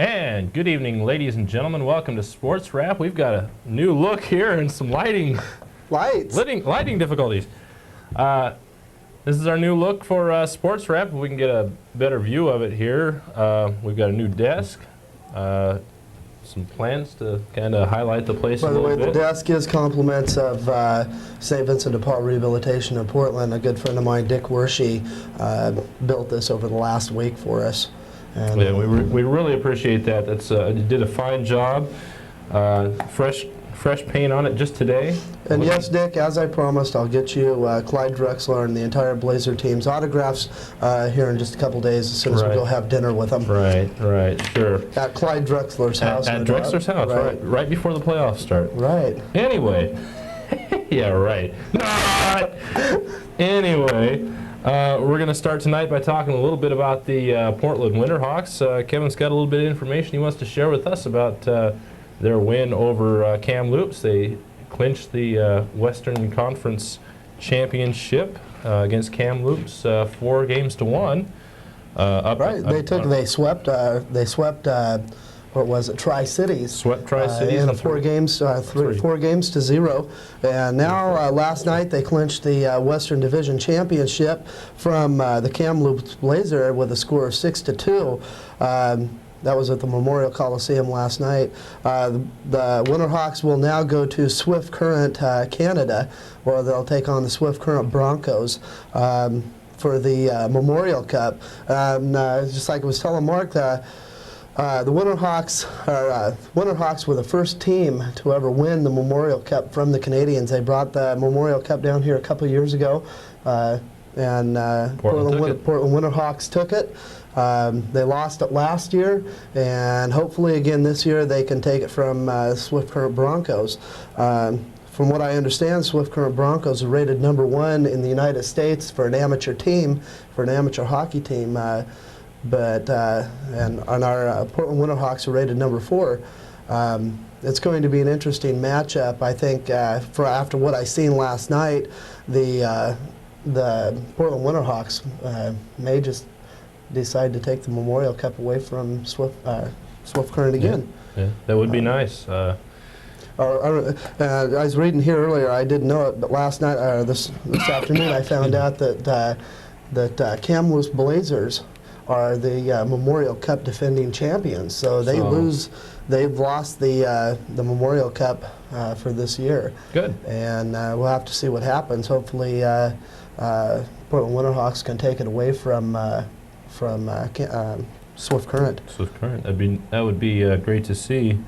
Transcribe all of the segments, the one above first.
And good evening, ladies and gentlemen. Welcome to Sports Wrap. We've got a new look here and some lighting difficulties. This is our new look for Sports Wrap. If we can get a better view of it here. We've got a new desk. Some plans to kind of highlight the place a little bit. By the way, the desk is compliments of St. Vincent de Paul Rehabilitation in Portland. A good friend of mine, Dick Wershey, built this over the last week for us. And yeah, we really appreciate that. That's you did a fine job. Fresh paint on it just today. And yes, Dick, as I promised, I'll get you Clyde Drexler and the entire Blazer team's autographs here in just a couple days as soon as we go have dinner with them. Right, sure. At Clyde Drexler's house. At Drexler's house, right before the playoffs start. Right. Anyway, yeah, right. Not! Anyway, we're going to start tonight by talking a little bit about the Portland Winterhawks. Kevin's got a little bit of information he wants to share with us about their win over Kamloops. They clinched the Western Conference Championship against Kamloops 4-1. They swept. What was it? Tri-Cities. Swept Tri-Cities in 4 games, 4 games to 0. And now, last night, they clinched the Western Division Championship from the Kamloops Blazer with a score of 6-2. That was at the Memorial Coliseum last night. The Winterhawks will now go to Swift Current, Canada, where they'll take on the Swift Current Broncos for the Memorial Cup. Just like I was telling Mark, the Winterhawks were the first team to ever win the Memorial Cup from the Canadians. They brought the Memorial Cup down here a couple of years ago, and Portland Winterhawks took it. They lost it last year, and hopefully again this year they can take it from Swift Current Broncos. From what I understand, Swift Current Broncos are rated #1 in the United States for an amateur team, for an amateur hockey team. And our Portland Winterhawks are rated #4. It's going to be an interesting matchup. I think after what I seen last night, the Portland Winterhawks may just decide to take the Memorial Cup away from Swift Current again. Yeah, that would be nice. I was reading here earlier. I didn't know it, but last night, this afternoon, I found out that Kamloops Blazers are the Memorial Cup defending champions. So they they've lost the Memorial Cup for this year. Good. And we'll have to see what happens. Hopefully, Portland Winterhawks can take it away from Swift Current. Swift Current. That would be great to see.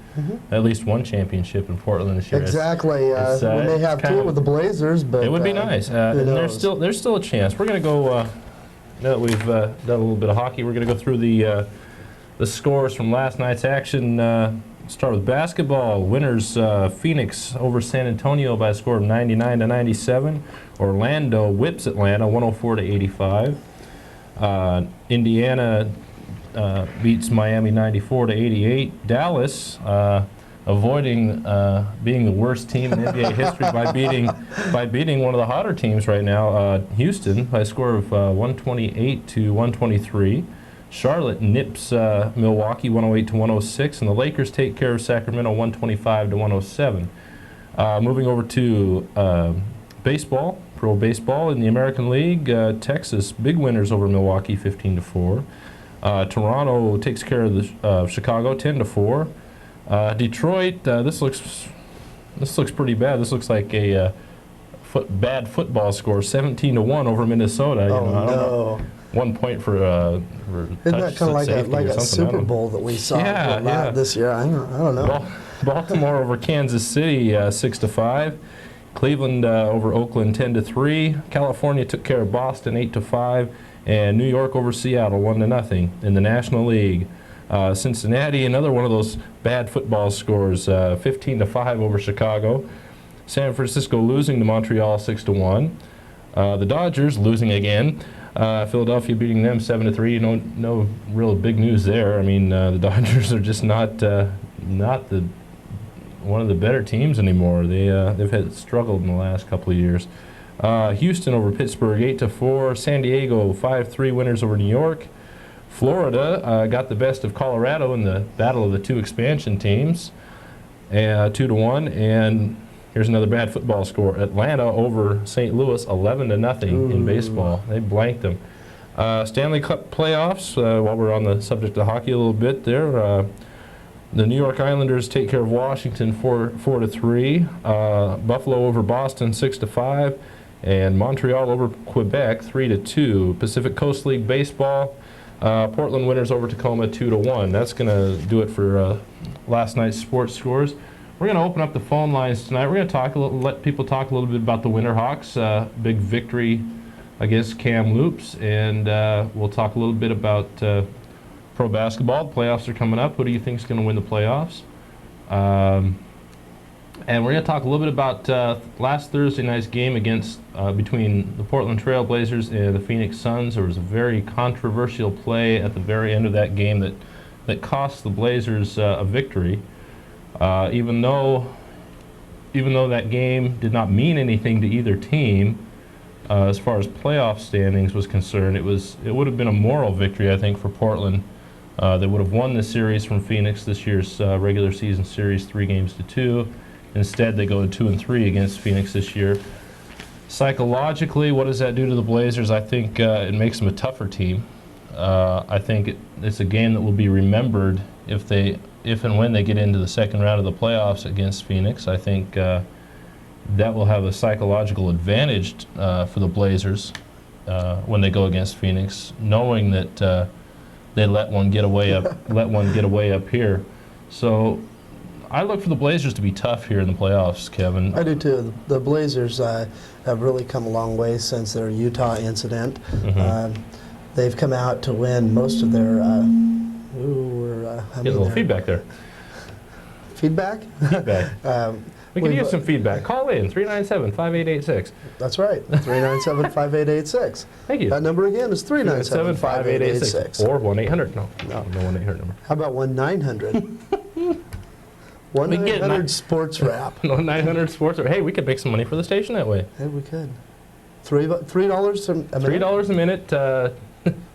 At least one championship in Portland this year. Exactly. We may have 2 with the Blazers, but it would be nice. And there's still a chance. We're going to go. Now that we've done a little bit of hockey, we're going to go through the scores from last night's action. Start with basketball. Winners: Phoenix over San Antonio by a score of 99-97. Orlando whips Atlanta 104-85. Indiana beats Miami 94-88. Dallas avoiding being the worst team in NBA history by beating one of the hotter teams right now, Houston, by a score of 128-123. Charlotte nips Milwaukee 108-106, and the Lakers take care of Sacramento 125-107. Moving over to baseball. Pro baseball in the American League, Texas big winners over Milwaukee 15-4. Toronto takes care of Chicago 10-4. Detroit, this looks pretty bad. This looks like a bad football score, 17-1 over Minnesota. I don't know. 1 point for Isn't that kind of like a Super Bowl that we saw this year? I don't know. Baltimore over Kansas City 6-5. Cleveland over Oakland 10-3. California took care of Boston 8-5, and New York over Seattle 1-0 in the National League. Cincinnati, another one of those bad football scores, 15-5 over Chicago. San Francisco losing to Montreal 6-1. The Dodgers losing again. Philadelphia beating them 7-3. No real big news there. I mean, the Dodgers are just not one of the better teams anymore. They've struggled in the last couple of years. Houston over Pittsburgh 8-4. San Diego 5-3 winners over New York. Florida got the best of Colorado in the battle of the two expansion teams, 2-1. And here's another bad football score. Atlanta over St. Louis, 11-0 in baseball. They blanked them. Stanley Cup playoffs, while we're on the subject of hockey a little bit there, the New York Islanders take care of Washington 4-3. Buffalo over Boston 6-5. And Montreal over Quebec 3-2. Pacific Coast League baseball, Portland winners over Tacoma 2-1. That's going to do it for last night's sports scores. We're going to open up the phone lines tonight. We're going to let people talk a little bit about the Winterhawks. Big victory against Kamloops, and we'll talk a little bit about pro basketball. The playoffs are coming up. Who do you think is going to win the playoffs? And we're going to talk a little bit about last Thursday night's game between the Portland Trail Blazers and the Phoenix Suns. There was a very controversial play at the very end of that game that cost the Blazers a victory. Even though that game did not mean anything to either team, as far as playoff standings was concerned, it would have been a moral victory, I think, for Portland. They would have won the series from Phoenix this year's regular season series 3-2. Instead, they go to 2-3 against Phoenix this year. Psychologically, what does that do to the Blazers? I think it makes them a tougher team. I think it's a game that will be remembered if and when they get into the second round of the playoffs against Phoenix. I think that will have a psychological advantage for the Blazers when they go against Phoenix, knowing that they let one get away up here. So I look for the Blazers to be tough here in the playoffs, Kevin. I do too. The Blazers have really come a long way since their Utah incident. They've come out to win most of their. Get a little feedback there. Feedback? Feedback. We can use some feedback. Call in, 397-5886. That's right, 397-5886. Thank you. That number again is 397-5886. Or 1-800. No 1-800 number. How about 1-900? 1-900 Sports Rapp. 1-900 Sports Rapp. Hey, we could make some money for the station that way. Hey, we could. $3 a minute? $3 a minute.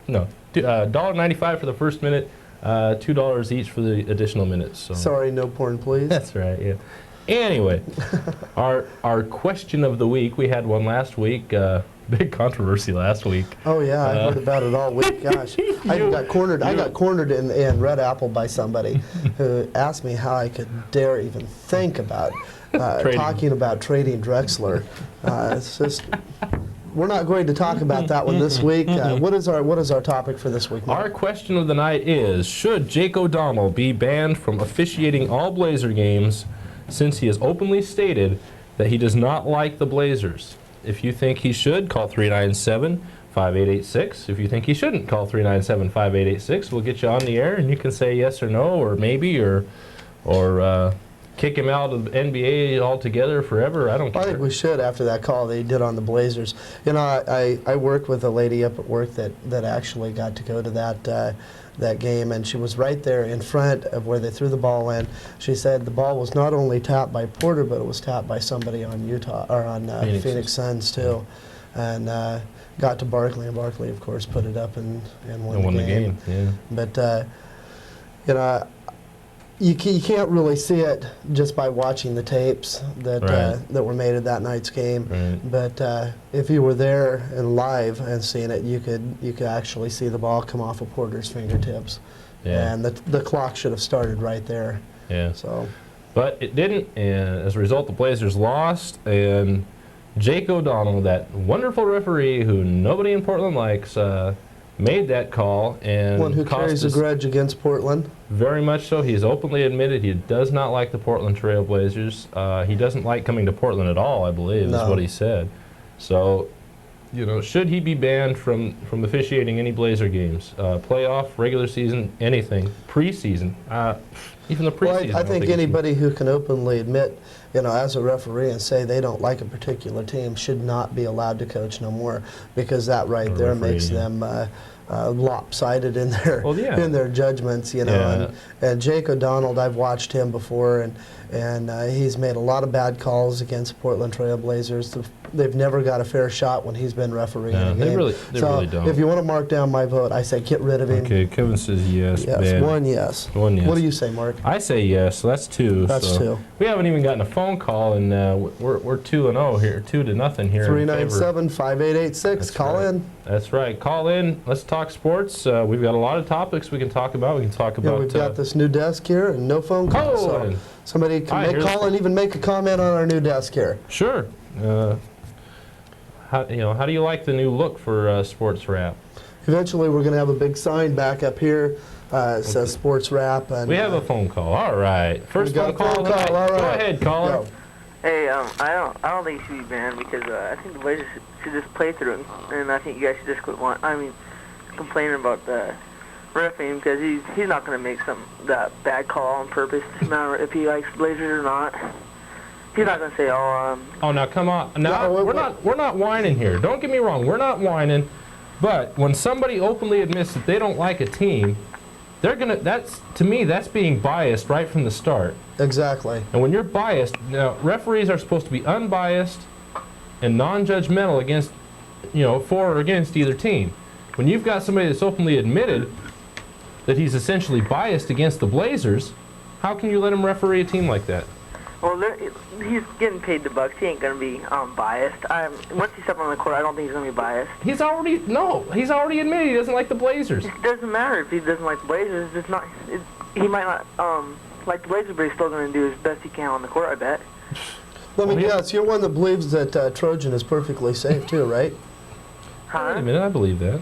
No, $1.95 for the first minute. $2 each for the additional minutes. So. Sorry, no porn, please. That's right. Yeah. Anyway, our question of the week. We had one last week. Big controversy last week. Oh yeah, I heard about it all week. Gosh, I got cornered in Red Apple by somebody who asked me how I could dare even think about talking about trading Drexler. It's just. We're not going to talk about that one this week. What is our topic for this week, Mike? Our question of the night is, should Jake O'Donnell be banned from officiating all Blazer games since he has openly stated that he does not like the Blazers? If you think he should, call 397-5886. If you think he shouldn't, call 397-5886. We'll get you on the air and you can say yes or no or maybe or kick him out of the NBA altogether forever. I don't care. I think we should after that call they did on the Blazers. You know, I worked with a lady up at work that actually got to go to that game, and she was right there in front of where they threw the ball in. She said the ball was not only tapped by Porter, but it was tapped by somebody on Phoenix Suns too, and got to Barkley, and Barkley of course put it up and won the game. Yeah. But you know. You can't really see it just by watching the tapes that were made of that night's game. Right. But if you were there and live and seeing it, you could actually see the ball come off of Porter's fingertips. Yeah. And the clock should have started right there. Yeah. So. But it didn't, and as a result, the Blazers lost. And Jake O'Donnell, that wonderful referee who nobody in Portland likes, made that call and one who carries a grudge against Portland. Very much so. He's openly admitted he does not like the Portland Trail Blazers. He doesn't like coming to Portland at all, I believe, is what he said. So, you know, should he be banned from officiating any Blazer games? Playoff, regular season, anything. Preseason. Even the preseason. Well, I think anybody who can openly admit, you know, as a referee and say they don't like a particular team should not be allowed to coach no more, because that right there makes them lopsided in their Well, yeah. in their judgments, you know. Yeah. And Jake O'Donnell, I've watched him before, and he's made a lot of bad calls against Portland Trail Blazers. They've never got a fair shot when he's been refereeing a game. They really don't. If you want to mark down my vote, I say get rid of him. Okay, Kevin says yes. Yes, ban. one yes. One yes. What do you say, Mark? I say yes. So that's 2. That's so 2. We haven't even gotten a phone call, and we're 2-0 here, 2-0 here. 397-5886. Call right. in. That's right. Call in. Let's talk sports. We've got a lot of topics we can talk about. We can talk about. Yeah, we've got this new desk here and no phone calls. So somebody can call and even make a comment on our new desk here. Sure. How do you like the new look for Sports Rapp? Eventually, we're going to have a big sign back up here. It says Sports Rapp. And, we have a phone call. All right. First phone call. All right. Go ahead, caller. Go. Hey, I don't think he should be banned because I think the Blazers should just play through it, and I think you guys should just quit complaining about the refereeing because he's not going to make that bad call on purpose, no matter if he likes Blazers or not. He's not going to say, Oh, now come on. Now No, we're not whining here. Don't get me wrong. We're not whining. But when somebody openly admits that they don't like a team, to me that's being biased right from the start. Exactly. And when you're biased, now referees are supposed to be unbiased and non-judgmental against, for or against either team. When you've got somebody that's openly admitted that he's essentially biased against the Blazers, how can you let him referee a team like that? well, he's getting paid the bucks. He ain't going to be biased. Once he steps on the court, I don't think he's going to be biased. He's already admitted he doesn't like the Blazers. It doesn't matter if he doesn't like the Blazers. He might not like the Blazers, but he's still going to do his best he can on the court, I bet. Let me guess, you're one that believes that Trojan is perfectly safe too, right? Huh? Wait a minute, I believe that.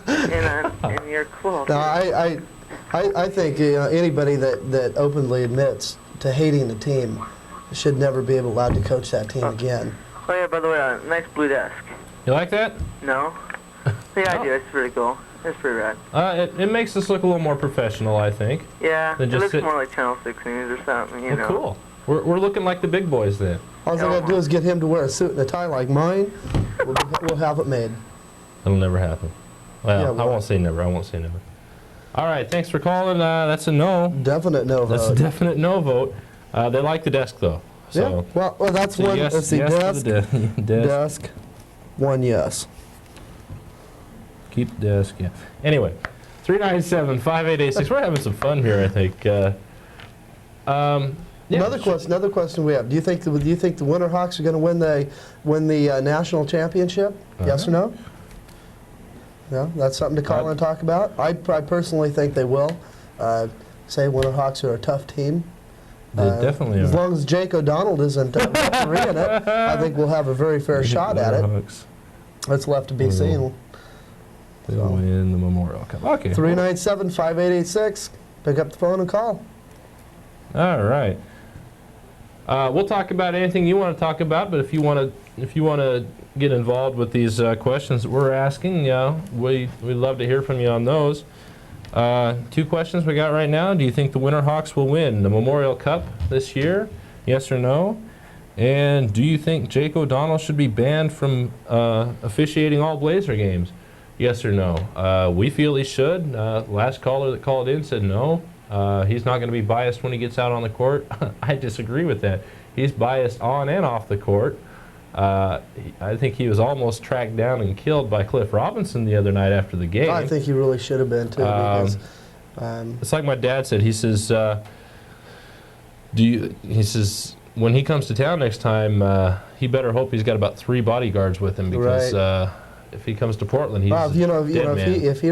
And you're cool. No, I think anybody that openly admits to hating the team should never be allowed to coach that team again. Oh yeah, by the way, nice blue desk. You like that? No? Yeah, I do. It's pretty cool. It's pretty rad. It makes us look a little more professional, I think. Yeah, Then it just looks more like Channel 6 News or something, you know. Cool. We're looking like the big boys then. All I gotta do is get him to wear a suit and a tie like mine. We'll have it made. That'll never happen. Well, Yeah, I won't say never. I won't say never. All right, thanks for calling. That's a no. Definite no vote. That's a definite no vote. They like the desk though. So yeah. Well, that's so one. yes, Let's see, yes desk, to the desk, one yes. Keep the desk. Yeah. Anyway, 397-5886. We're having some fun here, I think. Yeah, Another question we have. Do you think the Winterhawks are going to win the national championship? Yes or no? No, that's something to call and talk about. I personally think they will. Say Winterhawks are a tough team. They definitely are. As long as Jake O'Donnell isn't refereeing it, I think we'll have a very fair shot at it. That's left to be seen. They'll win the Memorial Cup. Okay. 397-5886. Pick up the phone and call. All right. We'll talk about anything you want to talk about, but if you want to get involved with these questions that we're asking, we'd love to hear from you on those. 2 questions we got right now. Do you think the Winterhawks will win the Memorial Cup this year? Yes or no? And do you think Jake O'Donnell should be banned from officiating all Blazer games? Yes or no? We feel he should. Last caller that called in said no. He's not going to be biased when he gets out on the court. I disagree with that. He's biased on and off the court. I think he was almost tracked down and killed by Cliff Robinson the other night after the game. I think he really should have been too. Because, it's like my dad said. He says, he says when he comes to town next time, he better hope he's got about 3 bodyguards with him because if he comes to Portland, he's if man. if he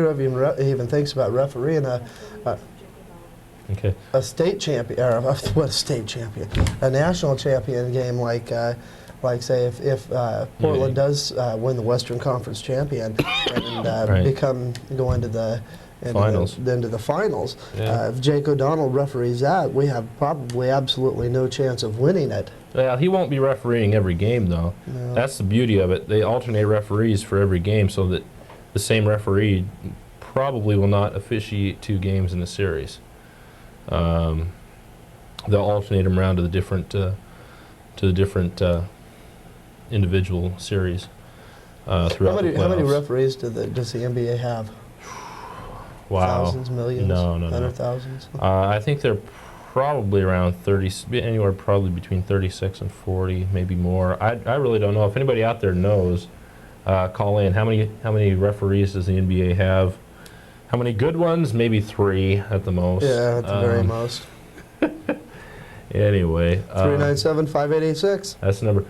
even thinks about refereeing a state champion, or what a state champion, a national champion game like say if Portland does win the Western Conference champion and go into the finals. Yeah. If Jake O'Donnell referees that, we have probably absolutely no chance of winning it. Well, he won't be refereeing every game though. No. That's the beauty of it. They alternate referees for every game so that the same referee probably will not officiate 2 games in the series. They'll alternate them around to the different individual series. throughout the playoffs. How many referees does the NBA have? Wow. Thousands, millions? No. 100,000? I think they're probably around 30, anywhere probably between 36 and 40, maybe more. I really don't know. If anybody out there knows, call in. How many referees does the NBA have? How many good ones? Maybe 3 at the most. Yeah, at the very most. Anyway. 397-5886. That's the number.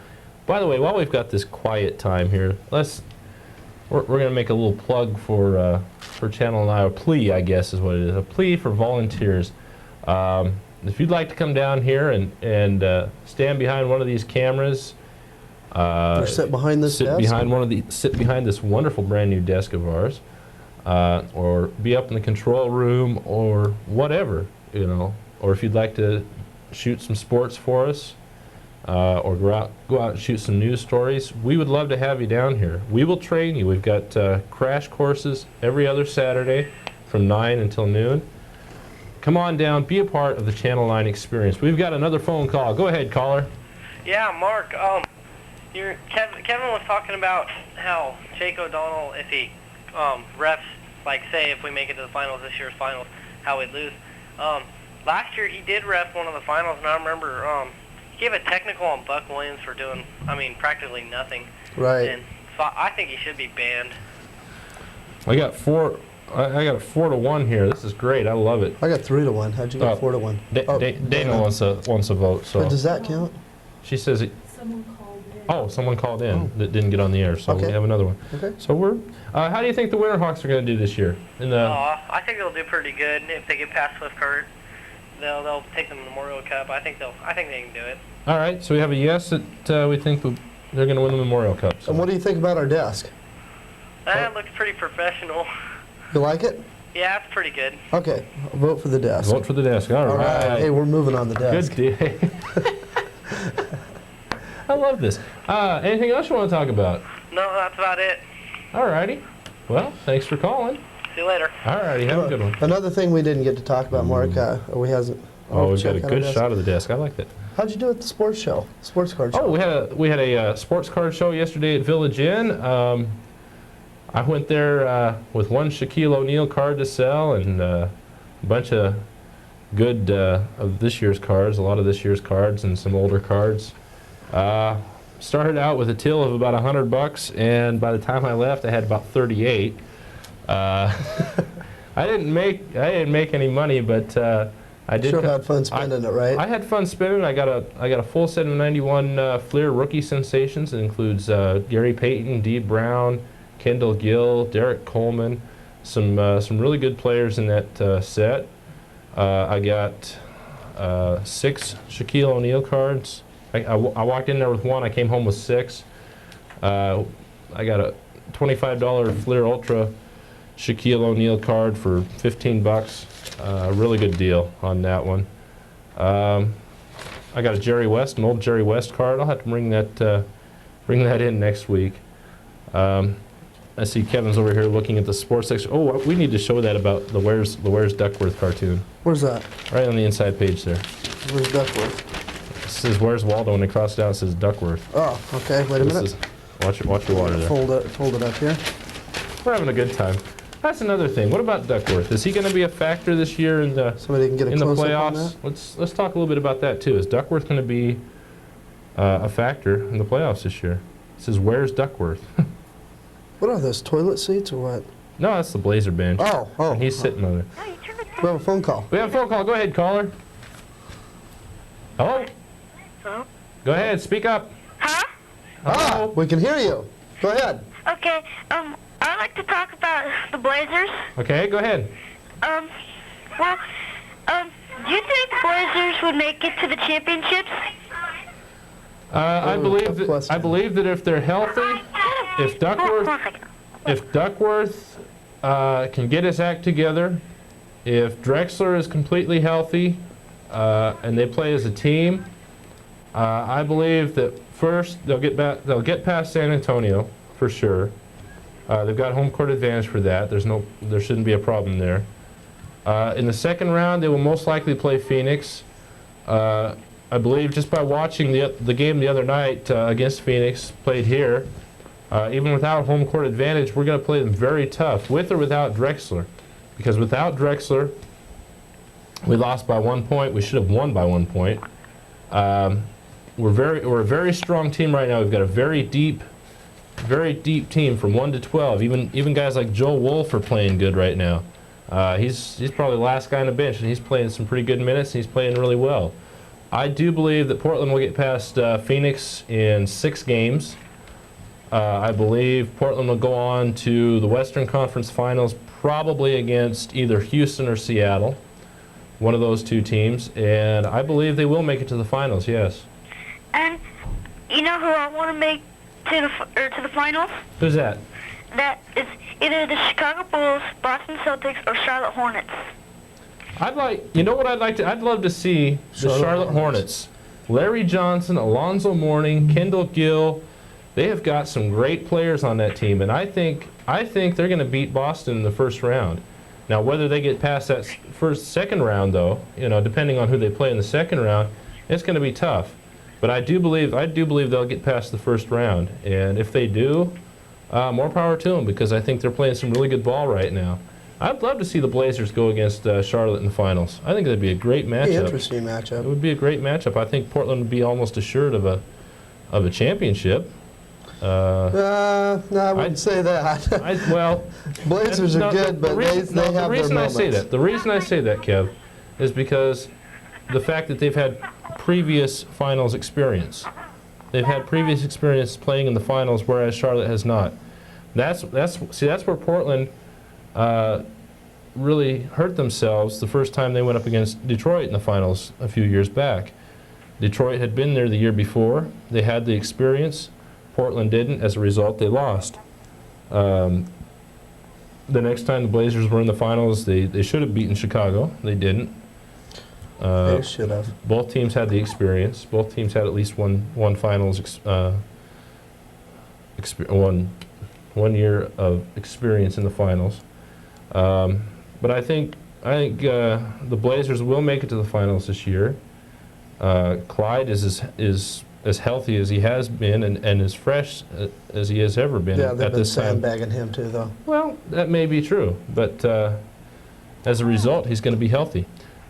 By the way, while we've got this quiet time here, we're going to make a little plug for Channel 9, a plea, I guess is what it is, a plea for volunteers. If you'd like to come down here and stand behind one of these cameras, or sit behind this desk? Sit behind this wonderful brand new desk of ours, or be up in the control room, or whatever, or if you'd like to shoot some sports for us, or go out and shoot some news stories, we would love to have you down here. We will train you. We've got crash courses every other Saturday from 9 until noon. Come on down, be a part of the Channel 9 experience. We've got another phone call. Go ahead, caller. Yeah, Mark, Kevin was talking about how Jake O'Donnell, if he refs, like say if we make it to the finals, this year's finals, how we'd lose. Last year he did ref one of the finals, and I remember he gave a technical on Buck Williams for doing, practically nothing. Right. And so I think he should be banned. I got 4 to 1 here. This is great. I love it. I got 3 to 1. How'd you get 4 to 1? Dana wants a vote. So But does that count? she says it. Someone called in. Oh, someone called in that didn't get on the air, so Okay. we have another one. Okay. So we're. How do you think the Winterhawks are going to do this year? I think they'll do pretty good if they get past Swift Current. They'll take the Memorial Cup. I think they can do it. All right. So we have a yes that we think they're going to win the Memorial Cup. So. And what do you think about our desk? That looks pretty professional. You like it? Yeah, it's pretty good. Okay. I'll vote for the desk. Vote for the desk. All right. Hey, we're moving on the desk. Good day. I love this. Anything else you want to talk about? No, that's about it. All righty. Well, thanks for calling. See you later. All righty. Have a good one. Another thing we didn't get to talk about, Mark, we hasn't. Oh, we've got a check on good our shot of the desk. I like that. How'd you do at the sports show? Sports card show? Oh, we had a sports card show yesterday at Village Inn. I went there with one Shaquille O'Neal card to sell and a bunch of good of this year's cards, a lot of this year's cards and some older cards. Started out with a till of about $100, and by the time I left, I had about 38. I didn't make any money, but I did. Sure had fun spending it, right? I had fun spending. I got a full set of 91 Fleer rookie sensations. It includes Gary Payton, Dee Brown, Kendall Gill, Derek Coleman, some really good players in that set. I got 6 Shaquille O'Neal cards. I walked in there with 1. I came home with 6. I got a $25 Fleer Ultra Shaquille O'Neal card for $15. Really good deal on that one. I got a Jerry West, an old Jerry West card. I'll have to bring that in next week. I see Kevin's over here looking at the sports section. Oh, we need to show that about the Where's Duckworth cartoon. Where's that? Right on the inside page there. Where's Duckworth? It says Where's Waldo, and across down it says Duckworth. Oh, okay. Wait a minute. Watch your water there. Fold it up here. We're having a good time. That's another thing. What about Duckworth? Is he going to be a factor this year in the Somebody can get a in the close-up on playoffs? that? Let's talk a little bit about that too. Is Duckworth going to be a factor in the playoffs this year? It says Where's Duckworth? What are those, toilet seats or what? No, that's the Blazer bench. Oh. And he's sitting on it. We have a phone call. We have a phone call. Go ahead, caller. Hello? Hello? Go ahead, speak up. Huh? Hello? We can hear you. Go ahead. Okay, I'd like to talk about the Blazers. Okay, go ahead. Do you think the Blazers would make it to the championships? I tough believe that if they're healthy, if Duckworth can get his act together, if Drexler is completely healthy, and they play as a team, I believe that first they'll get past San Antonio for sure. They've got home court advantage for that. There shouldn't be a problem there. In the second round, they will most likely play Phoenix. I believe just by watching the game the other night against Phoenix, played here, Even without home court advantage, we're going to play them very tough, with or without Drexler. Because without Drexler, we lost by 1 point. We should have won by 1 point. We're a very strong team right now. We've got a very deep team from 1 to 12. Even guys like Joel Wolf are playing good right now. He's probably the last guy on the bench, and he's playing some pretty good minutes, and he's playing really well. I do believe that Portland will get past Phoenix in 6 games. I believe Portland will go on to the Western Conference Finals, probably against either Houston or Seattle, one of those 2 teams, and I believe they will make it to the finals, yes. And you know who I want to make to the finals? Who's that? That is either the Chicago Bulls, Boston Celtics, or Charlotte Hornets. I'd love to see the Charlotte Hornets. Larry Johnson, Alonzo Mourning, Kendall Gill. They have got some great players on that team, and I think they're going to beat Boston in the first round. Now, whether they get past that second round, though, depending on who they play in the second round, it's going to be tough. But I do believe they'll get past the first round, and if they do, more power to them, because I think they're playing some really good ball right now. I'd love to see the Blazers go against Charlotte in the finals. I think that'd be a great matchup. Interesting matchup. It would be a great matchup. I think Portland would be almost assured of a championship. No, I wouldn't say that. Blazers are good, but they have their moments. The reason I say that, Kev, is because the fact that they've had previous finals experience. They've had previous experience playing in the finals, whereas Charlotte has not. That's where Portland really hurt themselves the first time they went up against Detroit in the finals a few years back. Detroit had been there the year before. They had the experience. Portland didn't. As a result, they lost. The next time the Blazers were in the finals, they should have beaten Chicago. They didn't. They should have. Both teams had the experience. Both teams had at least one finals one year of experience in the finals. But I think the Blazers will make it to the finals this year. Clyde is as healthy as he has been and as fresh as he has ever been Yeah, they've at been this time. sandbagging him too, though. Well, that may be true, but as a result, he's going to be healthy.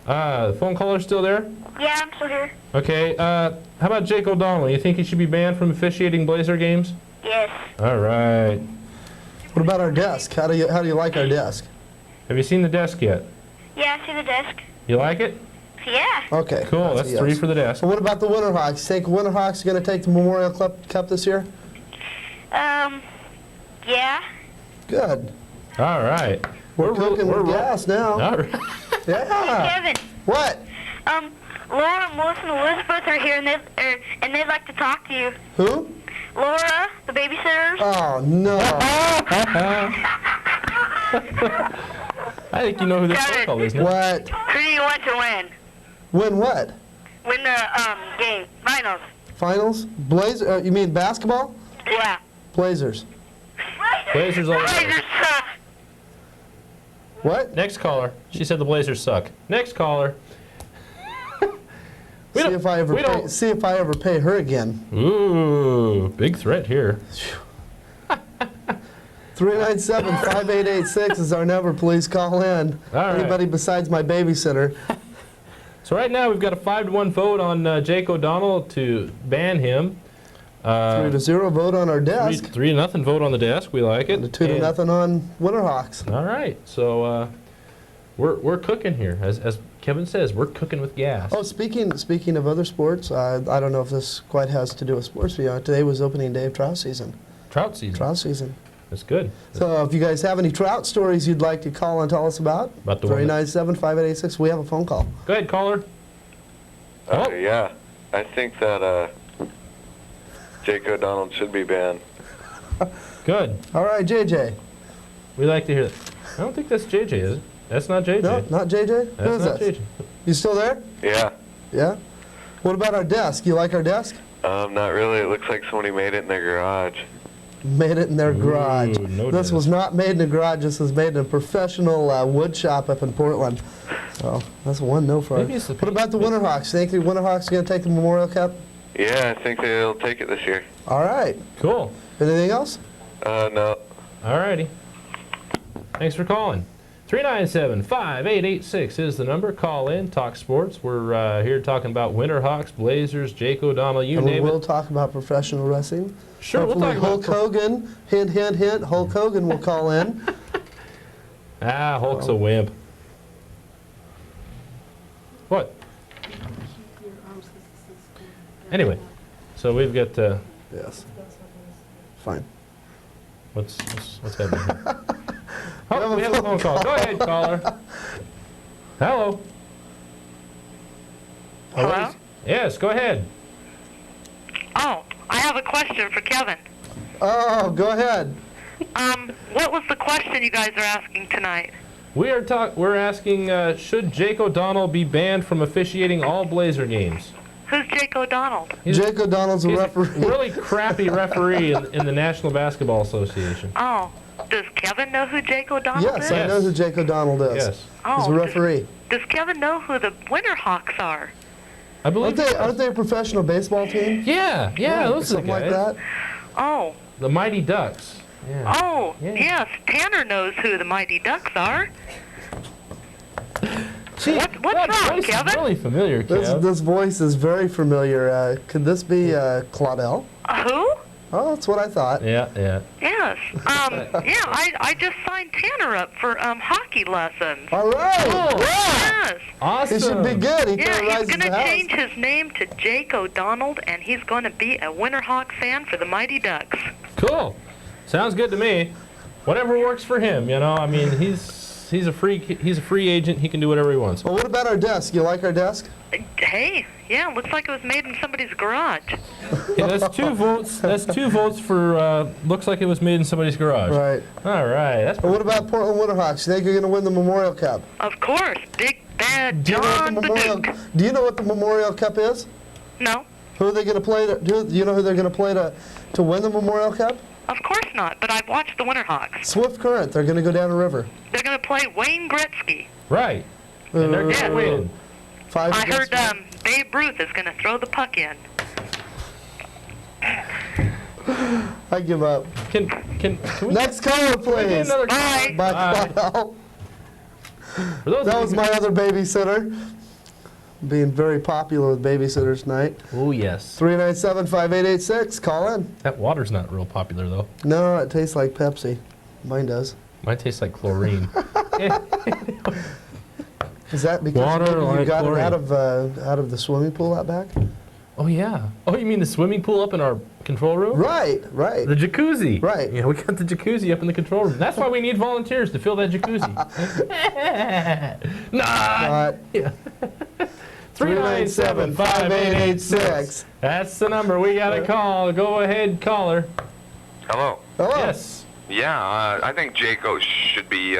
The phone caller's still there? Yeah, I'm still here. Okay, how about Jake O'Donnell? You think he should be banned from officiating Blazer games? Yes. All right. What about our desk? How do you like our desk? Have you seen the desk yet? Yeah, I see the desk. You like it? Yeah. Okay. Cool, that's a yes. 3 for the desk. So what about the Winterhawks? Think Winterhawks are going to take the Memorial Cup this year? Yeah. Good. All right. We're cooking with gas now. All right. Yeah. Kevin. What? Laura, Melissa, and Elizabeth are here, and they'd like to talk to you. Who? Laura, the babysitters. Oh, no. I think you know who this phone call is now. What? Who do you want to win? Win what? Win the game, finals. Finals? Blazer? You mean basketball? Yeah. Blazers. Blazers all Blazers suck. What? Next caller. She said the Blazers suck. Next caller. See if I ever pay her again. Ooh, big threat here. 397-5886 is our number. Please call in. All right. Anybody besides my babysitter. So right now we've got a 5-1 vote on Jake O'Donnell to ban him. 3-0 vote on our desk. 3-0 vote on the desk. We like it. And a 2-0 on Winterhawks. All right. So we're cooking here. As Kevin says, we're cooking with gas. Oh, speaking of other sports, I don't know if this quite has to do with sports. But, today was opening day of trout season. Trout season. Trout season. That's good. So if you guys have any trout stories you'd like to call and tell us about, 397-5886, we have a phone call. Go ahead, caller. Yeah, I think that Jake O'Donnell should be banned. Good. All right, JJ. We like to hear that. I don't think that's JJ, is it? That's not JJ. No, not JJ? That's Who is not that? JJ. You still there? Yeah. Yeah? What about our desk? You like our desk? Not really. It looks like somebody made it in their garage. Made it in their garage. No This desk. was not made in a garage. This was made in a professional wood shop up in Portland. So that's 1-0 for Maybe us. it's the What about the Winterhawks? Think the Winterhawks are going to take the Memorial Cup? Yeah, I think they'll take it this year. All right. Cool. Anything else? No. All righty. Thanks for calling. 397-5886 is the number. Call in, talk sports. We're here talking about Winterhawks, Blazers, Jake O'Donnell, you And we name will it. talk about professional wrestling. Sure, we'll Hopefully talk about Hulk Hogan, hint, hint, hint, Hulk Hogan will call in. Hulk's a wimp. What? Anyway, so we've got, Yes. Fine. what's happening here? Oh, we have a phone call. Go ahead, caller. Hello. Hello? Yes, go ahead. Oh, I have a question for Kevin. Oh, go ahead. What was the question you guys are asking tonight? We're asking, should Jake O'Donnell be banned from officiating all Blazer games? Who's Jake O'Donnell? Jake O'Donnell's a He's referee. a really crappy referee in the National Basketball Association. Oh, does Kevin know who Jake O'Donnell Yes, is? I know who Jake O'Donnell is. Yes. He's a referee. Does Kevin know who the Winterhawks are? I believe Aren't they a professional baseball team? Yeah, those are the Something like guys. that. Oh. The Mighty Ducks. Yeah. Oh, Yeah. yes. Tanner knows who the Mighty Ducks are. Gee, What's that wrong, voice is Kevin? really familiar, Kev. This voice is very familiar. Could this be Claudel? Who? Oh, that's what I thought. Yeah. Yes. I just signed Tanner up for hockey lessons. All right. Yes. Awesome. He should be good. He Yeah, he's terrorizes going the to house. change his name to Jake O'Donnell, and he's going to be a Winterhawk fan for the Mighty Ducks. Cool. Sounds good to me. Whatever works for him, you know. I mean, he's a free agent. He can do whatever he wants. Well, what about our desk? You like our desk? Hey, yeah, looks like it was made in somebody's garage. Yeah, that's 2 votes. That's 2 votes for looks like it was made in somebody's garage. Right. All right. That's And what about Portland Winterhawks? You think you're going to win the Memorial Cup? Of course, Big Bad Do you know what John the the Memorial? Duke. Do you know what the Memorial Cup is? No, Who are they going to play? Do you know who they're going to play to win the Memorial Cup? of course not, but I've watched the Winterhawks. Swift Current. They're going to go down the river. They're going to play Wayne Gretzky. right. And they're going to win. 5 I against heard one. Babe Ruth is going to throw the puck in. I give up. Can we Next caller, can we get please. another Bye. Bye, Bye. Claudel. For those That of was you- my other babysitter. Being very popular with babysitters tonight. Oh yes. 397-5886. Call in. That water's not real popular though. No, it tastes like Pepsi. Mine does. Mine tastes like chlorine. Is that because Water maybe you like got chlorine. it out of the swimming pool out back? Oh yeah. Oh, you mean the swimming pool up in our control room? Right. The jacuzzi. Right. Yeah, we got the jacuzzi up in the control room. That's why we need volunteers to fill that jacuzzi. Nah. Yeah. 397-5886. That's the number we got to call. Go ahead, caller. Hello. Hello. Yes. Yeah, I think Jaco should be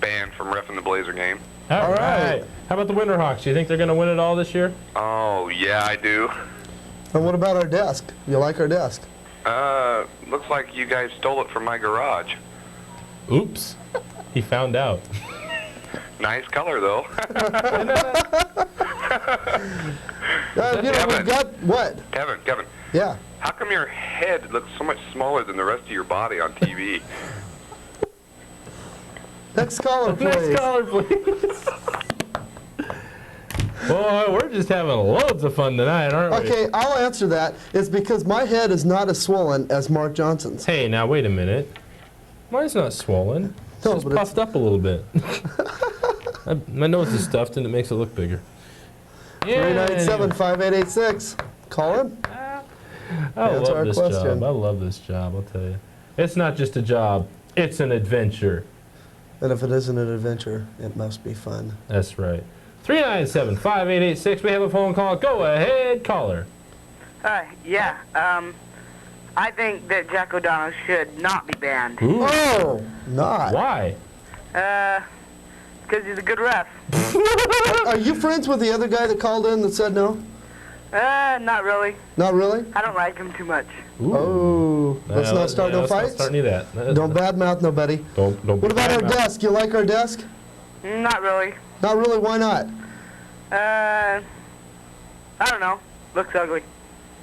banned from reffing the Blazer game. All right. right. How about the Winterhawks? Do you think they're going to win it all this year? Oh, yeah, I do. And what about our desk? You like our desk? Looks like you guys stole it from my garage. Oops. He found out. Nice color, though. We've got what? Kevin, Yeah. how come your head looks so much smaller than the rest of your body on TV? Next caller, please. Next caller, please. Boy, we're just having loads of fun tonight, aren't we? Okay, I'll answer that. It's because my head is not as swollen as Mark Johnson's. Hey, now wait a minute. Mine's not swollen. It's No, just but it's- puffed up a little bit. My nose is stuffed and it makes it look bigger. Yeah. 397-5886. Call in. I Answer love our this question. job. I love this job, I'll tell you. It's not just a job, it's an adventure. And if it isn't an adventure, it must be fun. That's right. 397-5886. We have a phone call. Go ahead, caller. Yeah. I think that Jack O'Donnell should not be banned. Ooh. Oh, not. Why? Because he's a good ref. Are you friends with the other guy that called in that said no? Not really. Not really? I don't like him too much. Ooh. Oh, let's not start no let's not fights. start any of that. Don't badmouth nobody. Don't What about our badmouth. desk? You like our desk? Not really. Not really. Why not? I don't know. Looks ugly.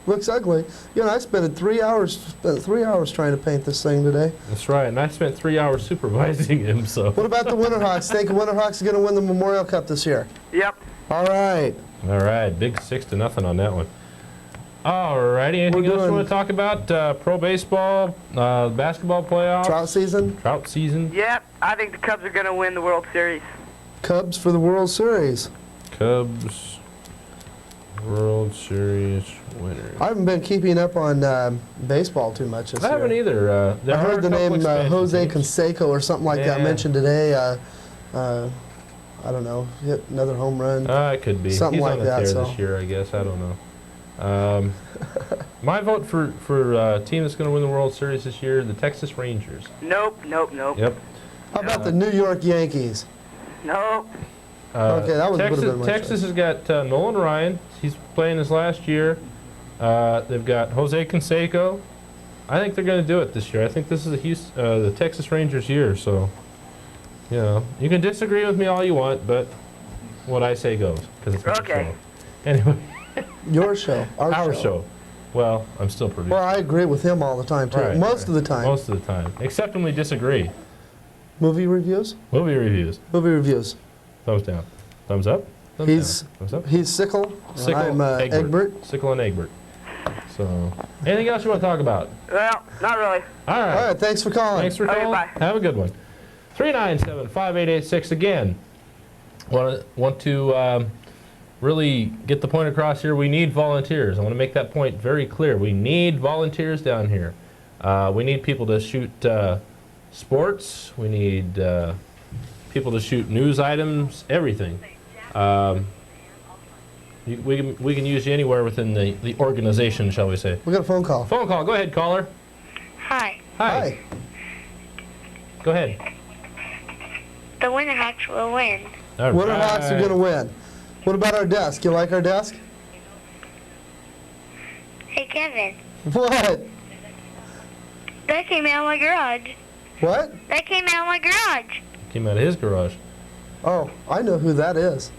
Looks ugly. You know, I spent 3 hours trying to paint this thing today. That's right, and I spent 3 hours supervising him, so. What about the Winterhawks? Think the Winterhawks are going to win the Memorial Cup this year? Yep. All right. All right, big 6-0 on that one. All righty, anything else you want to talk about? Pro baseball, basketball playoffs? Trout season? Trout season. Yep. I think the Cubs are going to win the World Series. Cubs for the World Series. Cubs World Series winners. I haven't been keeping up on baseball too much this year. I haven't either. I heard the name Jose Canseco or something like that mentioned today. I don't know, hit another home run. It could be. Something He's like on the that, tear so. this year, I guess. I don't know. My vote for team that's going to win the World Series this year, the Texas Rangers. Nope. Yep. How about the New York Yankees? Nope. Okay, that would have been my Texas choice. has got Nolan Ryan. He's playing his last year. They've got Jose Canseco. I think they're going to do it this year. I think this is the Texas Rangers year. So, you know, you can disagree with me all you want, but what I say goes because it's my Okay. show. Anyway, Your show. our show. Well, I'm still producing. Well, I agree with him all the time, too. Right, Most right. of the time. Most of the time, except when we disagree. Movie reviews? Movie reviews. Movie reviews. Thumbs down. Thumbs up. Thumbs He's down. Thumbs up. He's Sickle, and Sickle, I'm Egbert. Sickle and Egbert. So, anything else you want to talk about? Well, not really. All right. All right, thanks for calling. Thanks for Okay, calling. bye. Have a good one. 397-5886 again. Want to really get the point across here. We need volunteers. I want to make that point very clear. We need volunteers down here. We need people to shoot sports. We need people to shoot news items, everything. We can use you anywhere within the organization, shall we say. We got a phone call. Phone call. Go ahead, caller. Hi. Hi. Go ahead. The Winterhawks will win. All Winterhawks are right. going to win. What about our desk? You like our desk? Hey, Kevin. What? That came out of my garage. What? That came out of my garage. Came out of his garage. Oh, I know who that is.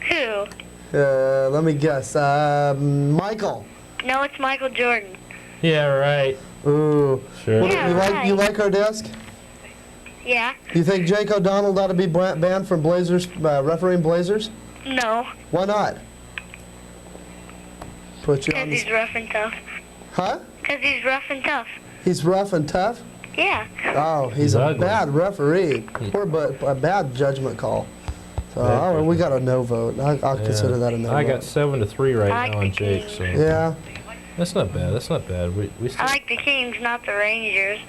Who? Let me guess. Michael. No, it's Michael Jordan. Yeah, right. Ooh. Sure. What, Yeah, right. you like our desk? Yeah? You think Jake O'Donnell ought to be banned from Blazers, refereeing Blazers? No, Why not? Put you on because the... he's rough and tough. Huh? Because he's rough and tough. He's rough and tough? Yeah. Oh, he's He's a ugly. bad referee. A bad judgment call. So, Bad all right, we judgment. got a no vote. I'll consider that a no I vote. got 7-3 right I like now on the Jake, Kings. so Yeah. that's not bad. That's not bad. We still, I like the Kings, not the Rangers.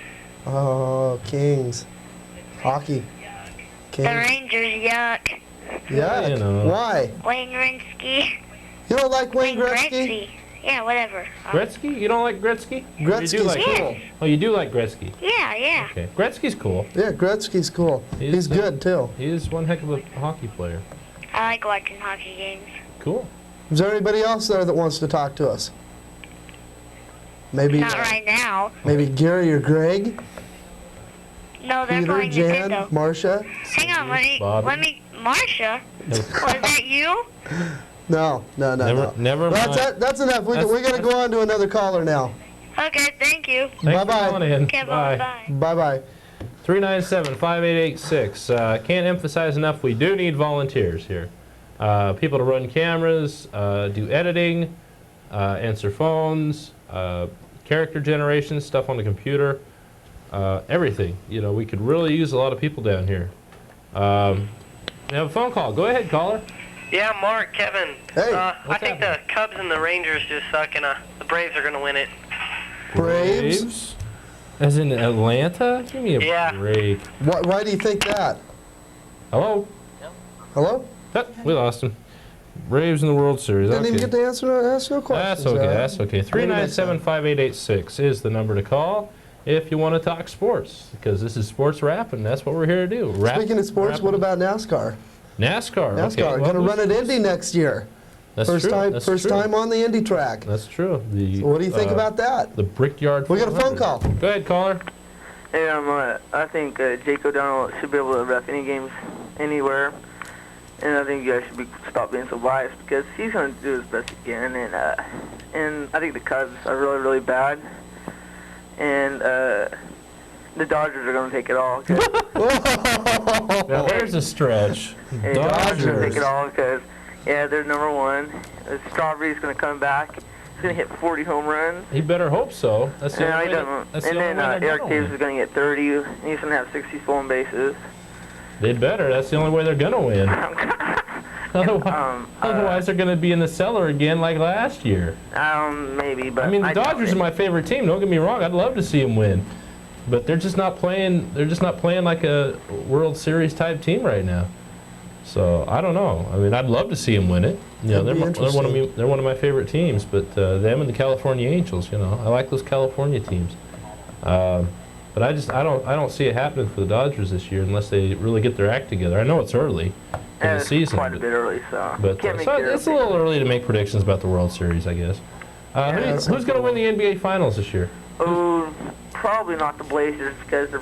Oh, Kings. Hockey. The Kings. Rangers, yuck. Yeah. You know. Why? Wayne Gretzky. You don't like Wayne Gretzky? Yeah, whatever. Gretzky? You don't like Gretzky? You do Gretzky's like cool. Oh, you do like Gretzky. Yeah. Okay. Gretzky's cool. Yeah, Gretzky's cool. He's good, too. He is one heck of a hockey player. I like watching hockey games. Cool. Is there anybody else there that wants to talk to us? Maybe Not right now. maybe Gary or Greg? No, they're Peter, playing Jan, Nintendo. Marcia? Hang on, Bobby. Marsha? Was that you? No. Never Well, mind. that's enough. We got to go on to another caller now. Okay, thank you. Thanks for Bye-bye. calling in. Okay, Bye. bye. Bye-bye. 397-5886. Can't emphasize enough, we do need volunteers here. People to run cameras, do editing, answer phones, character generation, stuff on the computer, everything. You know, we could really use a lot of people down here. We have a phone call. Go ahead, caller. Yeah, Mark, Kevin. Hey, I think the Cubs and the Rangers just suck, and the Braves are going to win it. Braves? As in Atlanta? Give me a Yeah. break. Why do you think that? Hello? Hello? Oh, we lost him. Braves in the World Series. Didn't even Okay. get to ask no questions. That's okay. That's okay. Maybe next time. 397-5886 is the number to call if you want to talk sports, because this is Sports Rap, and that's what we're here to do. Rap, Speaking of sports, rap- what about NASCAR? NASCAR? NASCAR, Okay, well, going to run at Indy next year. That's First true. time, That's first true. time on the Indy track. That's true. The, So what do you think about that? the Brickyard? We got a phone 400. call. Go ahead, caller. Hey, I think Jake O'Donnell should be able to ref any games anywhere. And I think you guys should stop being so biased because he's going to do his best again. And I think the Cubs are really, really bad. And the Dodgers are going to take it all. Now, there's a stretch. And the Dodgers are going to take it all because, yeah, they're number one. Strawberry's going to come back. He's going to hit 40 home runs. He better hope so. That's the No, only he way doesn't. that's the And only then way they're Eric gonna Davis win. is going to get 30, and he's going to have 60 stolen bases. They'd better. That's the only way they're going to win. Otherwise, they're going to be in the cellar again like last year. Maybe, but I mean, the doubt Dodgers it. are my favorite team. Don't get me wrong. I'd love to see them win, but they're just not playing. They're just not playing like a World Series type team right now. So I don't know. I mean, I'd love to see them win it. You know, they're one of my favorite teams. But them and the California Angels. You know, I like those California teams. But I don't see it happening for the Dodgers this year unless they really get their act together. I know it's early in the It's season, quite a bit early, so but can't make it's a little early to make predictions about the World Series, I guess. Who's going to win the NBA Finals this year? Oh, probably not the Blazers because they're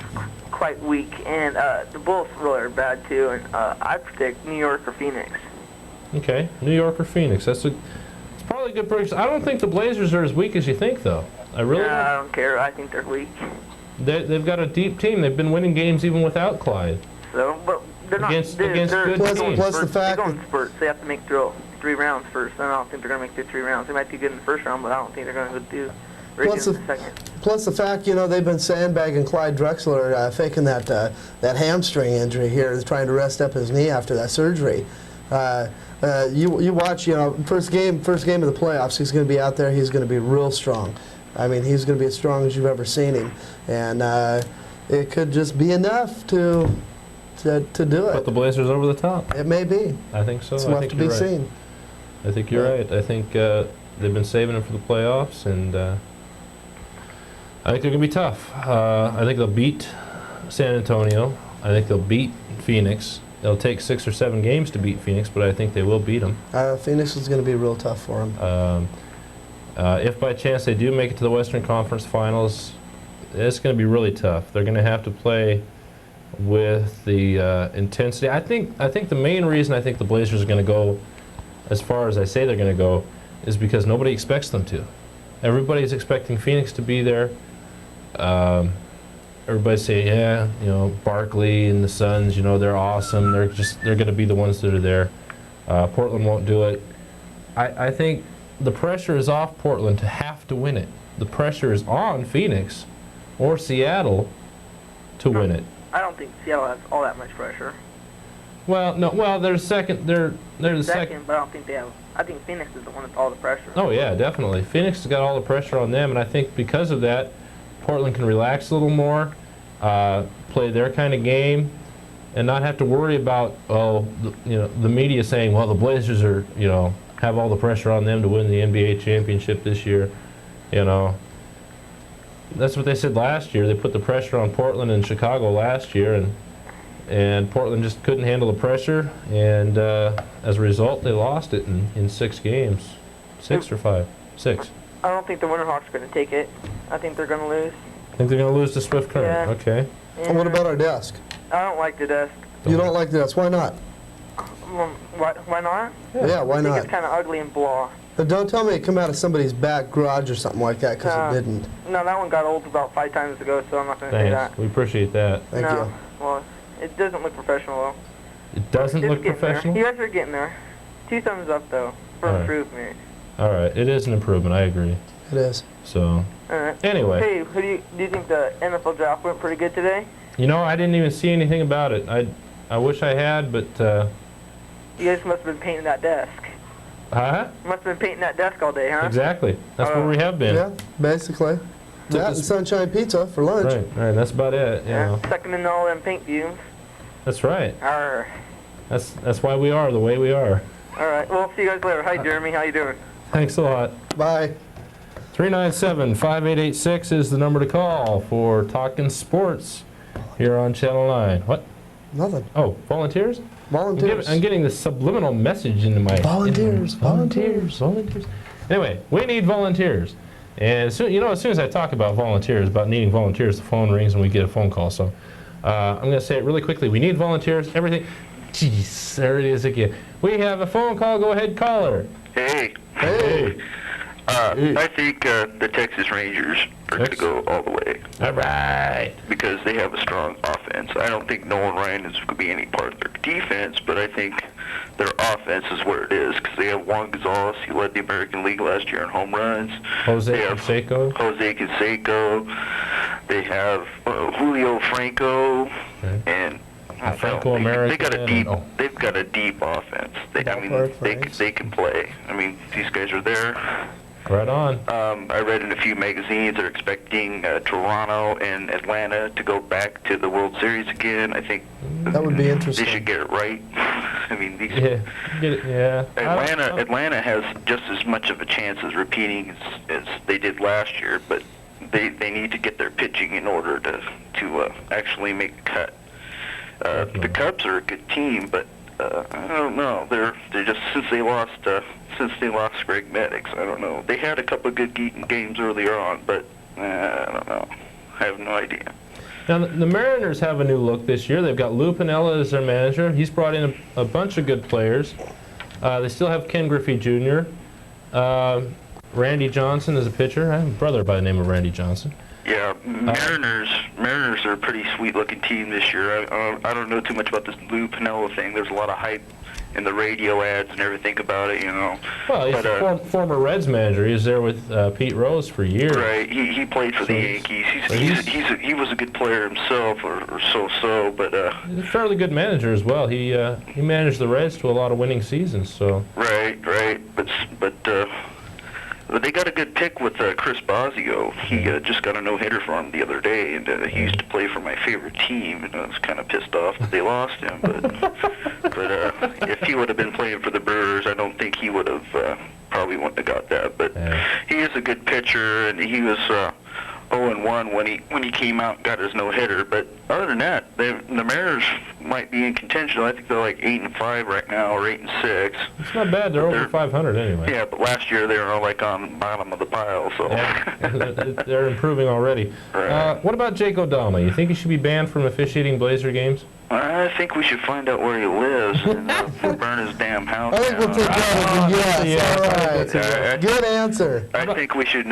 quite weak, and the Bulls really are bad too. And I predict New York or Phoenix. Okay, New York or Phoenix. It's probably a good prediction. I don't think the Blazers are as weak as you think, though. I really don't. I don't care. I think they're weak. They've got a deep team. They've been winning games even without Clyde. So, but they're not. Against they're good teams. Plus the fact they go in spurts. They have to make three rounds first. And I don't think they're going to make the 3 rounds. They might do good in the first round, but I don't think they're going to do very good in the second. Plus the fact, you know, they've been sandbagging Clyde Drexler, faking that hamstring injury here, trying to rest up his knee after that surgery. You watch, you know, first game of the playoffs, he's going to be out there. He's going to be real strong. I mean, he's going to be as strong as you've ever seen him, and it could just be enough to do it. Put the Blazers over the top. It may be. I think so. It's I left think to be you're right. seen. I think you're right. I think they've been saving him for the playoffs, and I think they're going to be tough. I think they'll beat San Antonio. I think they'll beat Phoenix. It'll take 6 or 7 games to beat Phoenix, but I think they will beat them. Phoenix is going to be real tough for him. If by chance they do make it to the Western Conference Finals, it's going to be really tough. They're going to have to play with the intensity. I think the main reason I think the Blazers are going to go as far as I say they're going to go is because nobody expects them to. Everybody's expecting Phoenix to be there. Everybody's saying, yeah, you know, Barkley and the Suns, you know, they're awesome. They're going to be the ones that are there. Portland won't do it. I think the pressure is off Portland to have to win it. The pressure is on Phoenix or Seattle to win it. I don't think Seattle has all that much pressure. Well, no. Well, they're second. They're the second. But I don't think they have. I think Phoenix is the one with all the pressure. Oh yeah, definitely. Phoenix has got all the pressure on them, and I think because of that, Portland can relax a little more, play their kind of game, and not have to worry about the media saying, well, the Blazers are have all the pressure on them to win the NBA championship this year. You know, that's what they said last year. They put the pressure on Portland and Chicago last year, and Portland just couldn't handle the pressure, and as a result, they lost it in 6 games. 6 or 5? 6. I don't think the Winterhawks are going to take it. I think they're going to lose. I think they're going to lose to Swift Current. Yeah. Okay. And what about our desk? I don't like the desk. You don't like the desk? Why not? Why not? Yeah, why I think not? it's kind of ugly and blah. But don't tell me it come out of somebody's back garage or something like that, because it didn't. No, that one got old about 5 times ago, so I'm not going to say Thanks. that. We appreciate that. Thank no. you. Well, it doesn't look professional, though. It doesn't It's look getting professional? there. You guys are getting there. 2 thumbs up, though, for All right. improvement. All right. It is an improvement. I agree. It is. So, All right. anyway. Hey, who do you think the NFL draft went pretty good today? I didn't even see anything about it. I wish I had, but... You guys must have been painting that desk. Huh? Must have been painting that desk all day, huh? Exactly. That's where we have been. Yeah, basically. That and Sunshine Pizza for lunch. Right. That's about it. Yeah. Sucking in all them paint fumes. That's right. Arr. That's why we are the way we are. All right. Well, see you guys later. Hi, Jeremy. How you doing? Thanks a lot. Bye. 397-5886 is the number to call for Talking Sports here on Channel 9. What? Nothing. Oh, volunteers? Volunteers. I'm getting this subliminal message into my... Volunteers. Volunteers. Anyway, we need volunteers. And as soon as I talk about volunteers, about needing volunteers, the phone rings and we get a phone call. So I'm going to say it really quickly. We need volunteers. Everything. Jeez, there it is again. We have a phone call. Go ahead, caller. Hey. Hey. I think the Texas Rangers are going to go all the way. All right. Because they have a strong offense. I don't think Nolan Ryan is going to be any part of their defense, but I think their offense is where it is because they have Juan Gonzalez. He led the American League last year in home runs. Jose They have Canseco. Jose Canseco. They have Julio Franco. Okay. And Franco American. They've got a deep offense. They can play. I mean, these guys are there. Right on. I read in a few magazines they're expecting Toronto and Atlanta to go back to the World Series again. I think That would be interesting. they should get it right. I mean, these Yeah. Atlanta has just as much of a chance as repeating as they did last year, but they need to get their pitching in order to actually make a cut. The Cubs are a good team, but I don't know. They're just since they lost Greg Maddux, I don't know. They had a couple of good games earlier on, but I don't know. I have no idea. Now, the Mariners have a new look this year. They've got Lou Piniella as their manager. He's brought in a bunch of good players. They still have Ken Griffey Jr. Randy Johnson is a pitcher. I have a brother by the name of Randy Johnson. Yeah, Mariners are a pretty sweet-looking team this year. I don't know too much about this Lou Piniella thing. There's a lot of hype in the radio ads and everything about it, you know. Well, he's a former Reds manager. He was there with Pete Rose for years. Right. He played for the Yankees. He was a good player himself, or so-so, but he's a fairly good manager as well. He managed the Reds to a lot of winning seasons. So. Right. But they got a good pick with Chris Bosio. He just got a no-hitter for him the other day, and he used to play for my favorite team, and I was kind of pissed off that they lost him. But if he would have been playing for the Brewers, I don't think he would have probably wouldn't have got that. But he is a good pitcher, and he was 0-1 when he came out and got his no-hitter. But other than that, the Mariners might be in contention. I think they're like 8-5 right now, or 8-6. It's not bad. They're over 500 anyway. Yeah, but last year they were like on the bottom of the pile. So they're improving already. Right. What about Jake O'Donnell? You think he should be banned from officiating Blazer games? I think we should find out where he lives and burn his damn house I think we'll take that as a yes. All right. Good answer. I think we should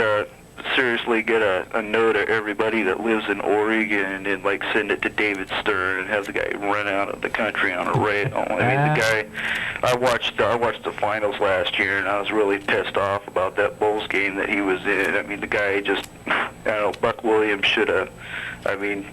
seriously get a note of everybody that lives in Oregon and like send it to David Stern and have the guy run out of the country on a rail. I mean, the guy. I watched the finals last year and I was really pissed off about that Bulls game that he was in. I mean, the guy just. I don't know. Buck Williams should have. I mean,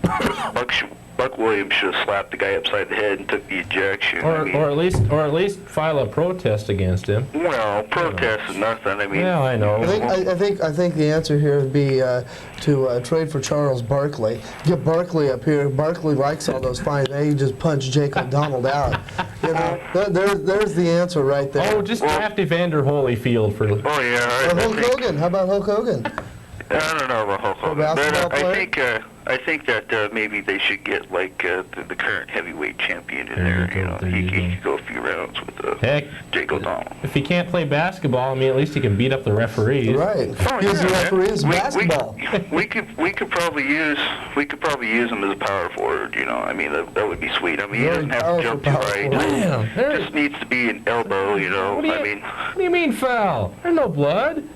Buck Williams should have slapped the guy upside the head and took the ejection. Or at least file a protest against him. Well, protest is nothing. I mean, yeah, I know. I think the answer here would be to trade for Charles Barkley. Get Barkley up here. Barkley likes all those fines. Now you just punch Jake O'Donnell out. You know, there's the answer right there. Oh, just draft Evander Holyfield for. Oh yeah. Or Hulk Hogan. How about Hulk Hogan? I don't know about Hulk Hogan, but I think that maybe they should get like the current heavyweight champion in there. You know, he could go a few rounds with Jake O'Donnell. If he can't play basketball, I mean, at least he can beat up the referees. Right. He's the referees basketball. We could probably use him as a power forward. You know, I mean that would be sweet. I mean, he doesn't have to jump too right. Just needs to be an elbow. You know, what do you mean foul? There's no blood.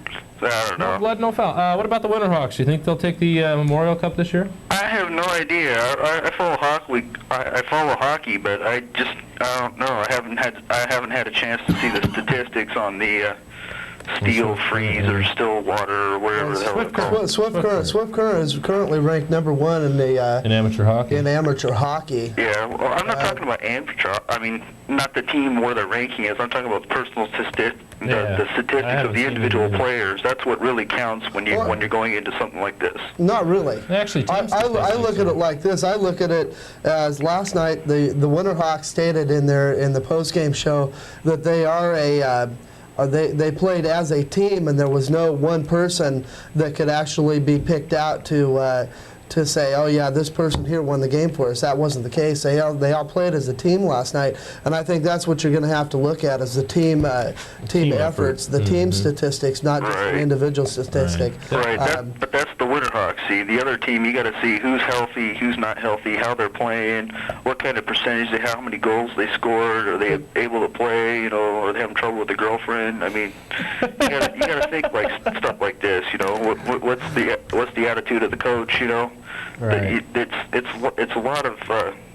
I don't know. No blood, no foul. What about the Winterhawks? You think they'll take the Memorial Cup this year? I have no idea. I follow hockey. I follow hockey, but I don't know. I haven't had a chance to see the statistics on the Steel Freeze or Stillwater or whatever the hell it's called. Swift Current is currently ranked #1 in the in amateur hockey. Yeah, well, I'm not talking about amateur. I mean, not the team where the ranking is. I'm talking about the personal statistics, the statistics of the individual players. That's what really counts when you're going into something like this. Not really. Actually, I look at it like this. I look at it as last night the Winterhawks stated in the post-game show that they are they played as a team, and there was no one person that could actually be picked out to say, oh yeah, this person here won the game for us. That wasn't the case. They all played as a team last night, and I think that's what you're going to have to look at is the team efforts, the team statistics, not just an individual statistic. Right. But that's the Winterhawks. see. The other team, you got to see who's healthy, who's not healthy, how they're playing, what kind of percentage they have, how many goals they scored, are they able to play, you know, are they having trouble with their girlfriend? I mean, you got to think like stuff like this, you know. What's the attitude of the coach, you know? Right. It's a lot of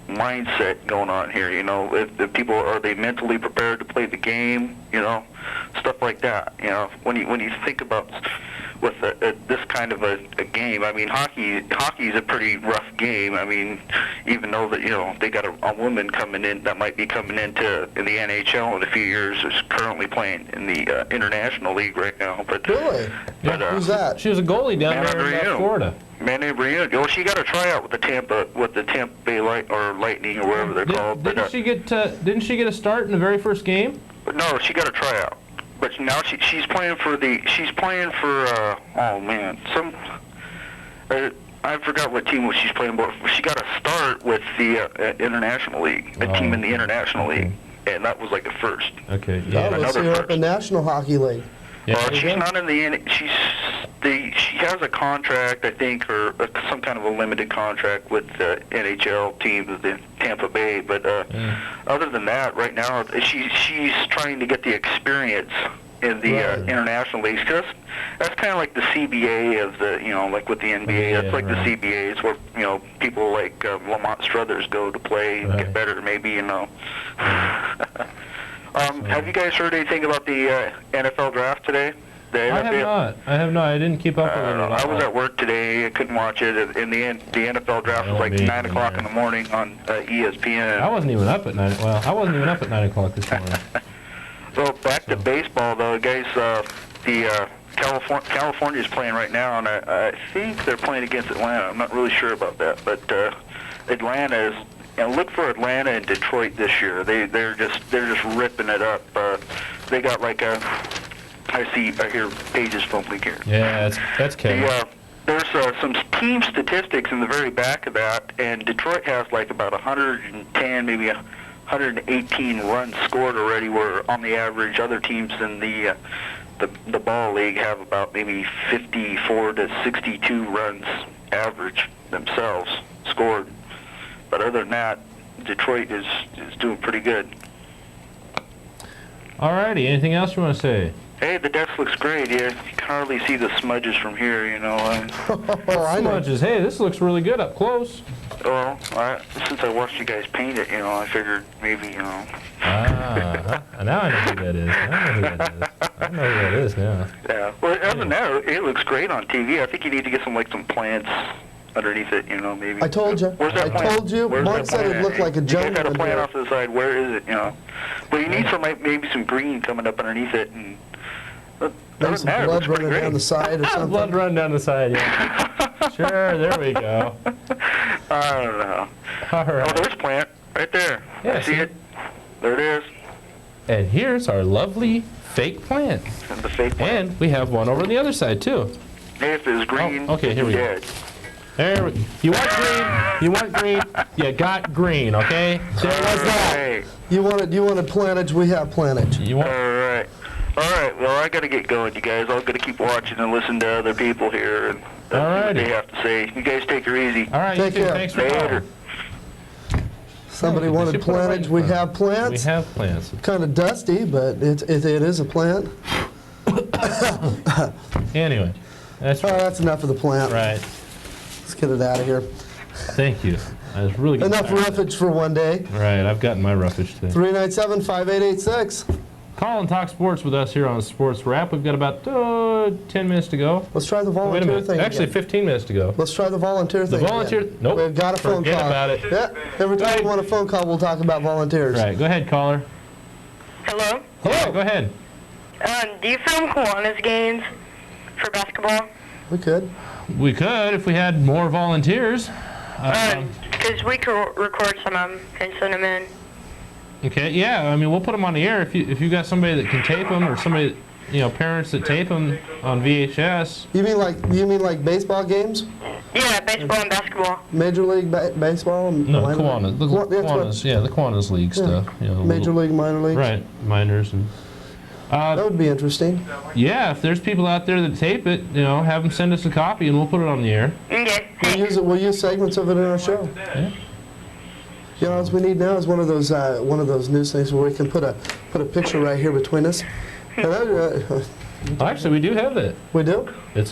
mindset going on here, you know. If people, are they mentally prepared to play the game, you know, stuff like that, you know. When you think about with this kind of a game, I mean, hockey is a pretty rough game. I mean, even though that, you know, they got a woman coming in that might be coming in the NHL in a few years, is currently playing in the International League right now. But Really? but, Who's that? She was a goalie down there in Florida. Manny Brion. Well, she got a tryout with the Tampa Bay Lightning or whatever they're called. Didn't she get a start in the very first game? But no, she got a tryout. But now she's playing for oh man, I forgot what team she's playing, but she got a start with the International League, a team in the International League, and that was like a first. Okay. Yeah, let's see her up in National Hockey League. Yeah, she's not in the. She has a contract, I think, or some kind of a limited contract with the NHL team, the Tampa Bay. But other than that, right now she's trying to get the experience in the International Leagues. That's kind of like the CBA of the, you know, like with the NBA. That's like the CBA. It's where, you know, people like Lamont Struthers go to play and get better, maybe, you know. Have you guys heard anything about the NFL draft today? I have not. I didn't keep up with it at all. I was at work today. I couldn't watch it. In the end, the NFL draft was like 9 o'clock in the morning on ESPN. I wasn't even up at 9. Well, I wasn't even up at 9 o'clock this morning. So back to baseball, though, guys. The California's playing right now, and I think they're playing against Atlanta. I'm not really sure about that, but Atlanta is. And look for Atlanta and Detroit this year. They're just ripping it up. They got like I hear pages fumbling here. Yeah, that's Kevin. There's some team statistics in the very back of that, and Detroit has like about 110, maybe 118 runs scored already. Where on the average, other teams in the ball league have about maybe 54 to 62 runs average themselves scored. But other than that, Detroit is doing pretty good. Alrighty, anything else you want to say? Hey, the desk looks great. Yeah, you can hardly see the smudges from here, you know. Smudges. Hey, this looks really good up close. Well, since I watched you guys paint it, you know, I figured maybe, you know. Now I know who that is. I know who that is now. Yeah. Well, other than that, it looks great on TV. I think you need to get some plants underneath it, you know, maybe. I told you. Where's that plant? I told you. Mark said it looked like a jungle. You guys got a plant off to the side. Where is it, you know? But you need maybe some green coming up underneath it. And maybe some blood running down the side or something. Blood running down the side, yeah. Sure, there we go. I don't know. All right. Oh, there's a plant right there. Yeah, I see it. There it is. And here's our lovely fake plant. And the fake plant. And we have one over on the other side, too. Hey, if it's green, okay, here we go. There you want green? You want green? You got green, okay? There was that. Hey. You wanted plantage, we have plantage. You want? All right. Well, I got to get going, you guys. I'm going to keep watching and listen to other people here and see what they have to say. You guys take her easy. All right, Take care. Thanks for calling. Somebody wanted plantage, we have plants. We have plants. Kind of dusty, but it is a plant. Anyway, that's enough of the plant. Right. Let's get it out of here. Thank you. I was really enough roughage for one day. Right, I've gotten my roughage today. 397-5886. Call and talk sports with us here on Sports Wrap. We've got about 10 minutes to go. Let's try the volunteer Wait a minute. thing. Actually, again. 15 minutes to go. Let's try the volunteer thing. The volunteer? Again. Nope. We've got a phone Forget call. about it. Yeah. Every time we want a phone call, we'll talk about volunteers. Right. Go ahead, caller. Hello? Yeah, go ahead. Do you film Kiwanis games for basketball? We could. We could if we had more volunteers. Because we could record some of them and send them in. Okay, yeah. I mean, we'll put them on the air if you got somebody that can tape them, or somebody, parents that tape them on VHS. You mean like baseball games? Yeah, baseball and basketball. Major League Baseball? No, Kiwanis. The Kiwanis League stuff. Major League, minor leagues. Right, minors and. That would be interesting. Yeah, if there's people out there that tape it, have them send us a copy and we'll put it on the air. Okay. We'll use segments of it in our show. Yeah. All we need now is one of those news things where we can put a picture right here between us. And Actually, we do have that. we do.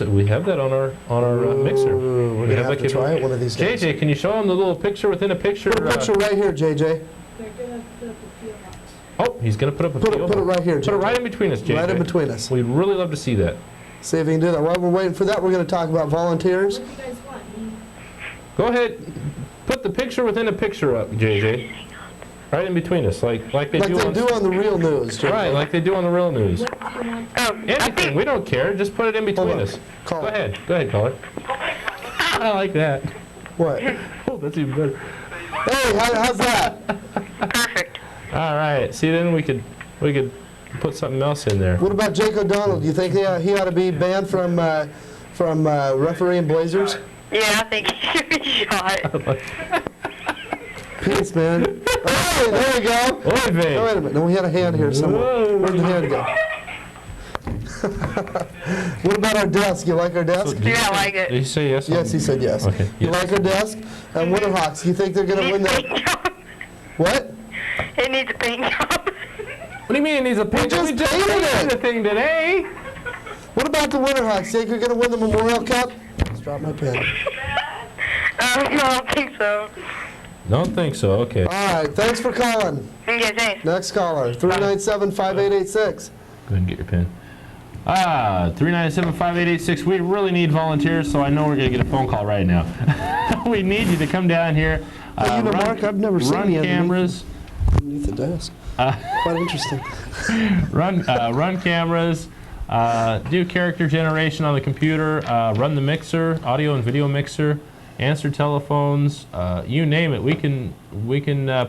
We have that on our mixer. Ooh, we're We gonna have have that to try it one of these days. JJ, can you show them the little picture within a picture? Put a picture right here, JJ. Oh, he's going to put up a Put PO it right here, Put it JJ. right in between us, JJ. Right in between us. We'd really love to see that. See if you can do that. While we're waiting for that, we're going to talk about volunteers. Go ahead. Put the picture within a picture up, JJ. Right in between us, like they Like do they on... do on the real news. JJ. Right, like they do on the real news. Anything, we don't care. Just put it in between Hold on. us. Call Go it. ahead, caller. I like that. What? Oh, that's even better. Hey, how's that? Perfect. All right. See, then we could put something else in there. What about Jake O'Donnell? Do you think he ought to be banned from refereeing Blazers? Yeah, I think he should be shot. Peace, man. Oh, there we go. Oy vey. Oh, wait a minute. No, we had a hand here somewhere. Whoa. Where'd the hand go? What about our desk? You like our desk? Yeah, I like it. Did he say yes? Yes, he said yes. Okay. You Yes. like our desk? And Winterhawks, you think they're going to win Needs a that? paint job. What? It needs a paint job. What do you mean it needs a paint? just We just painted painted it. the thing today. What about the Winterhawks? Think you're going to win the Memorial Cup? Let's drop my pen. No, I don't think so. Don't think so. Okay. All right, thanks for calling. Okay, thanks. Next caller, 397-5886. Go ahead and get your pen. 397-5886. We really need volunteers, so I know we're going to get a phone call right now. We need you to come down here. Hey, Mark, I've never seen run you cameras. underneath the desk. Quite interesting. Run cameras. Do character generation on the computer. Run the mixer, audio and video mixer. Answer telephones. You name it. We can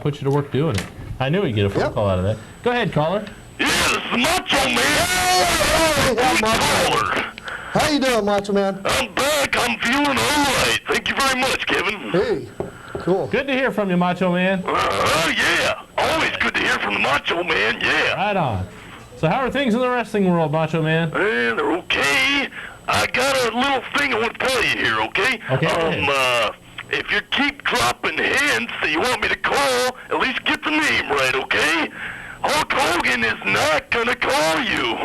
put you to work doing it. I knew we'd get a phone Yep. call out of that. Go ahead, caller. Yeah, this is Macho Man. Hey, Macho. Caller. How you doing, Macho Man? I'm back. I'm feeling all right. Thank you very much, Kevin. Hey, cool. Good to hear from you, Macho Man. Yeah. Always good to hear from the Macho Man, yeah. Right on. So how are things in the wrestling world, Macho Man? They're okay. I got a little thing I want to tell you here, okay? Okay. If you keep dropping hints that you want me to call, at least get the name right, okay? Hulk Hogan is not gonna call you.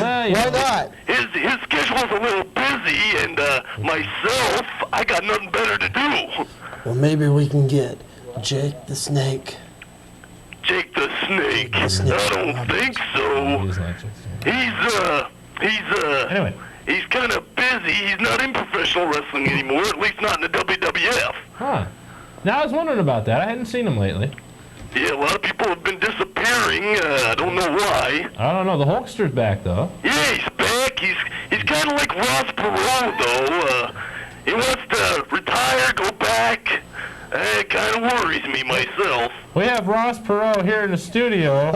Why not? His schedule's a little busy, and myself, I got nothing better to do. Well, maybe we can get Jake the Snake. Jake the Snake. Snake. I don't think so. He's not just- Anyway. He's kind of busy. He's not in professional wrestling anymore, at least not in the WWF. Huh. Now I was wondering about that. I hadn't seen him lately. Yeah, a lot of people have been disappearing. I don't know why. I don't know. The Hulkster's back though. Yeah, he's back. He's kind of like Ross Perot, though. He wants to retire, go back. It kind of worries me myself. We have Ross Perot here in the studio.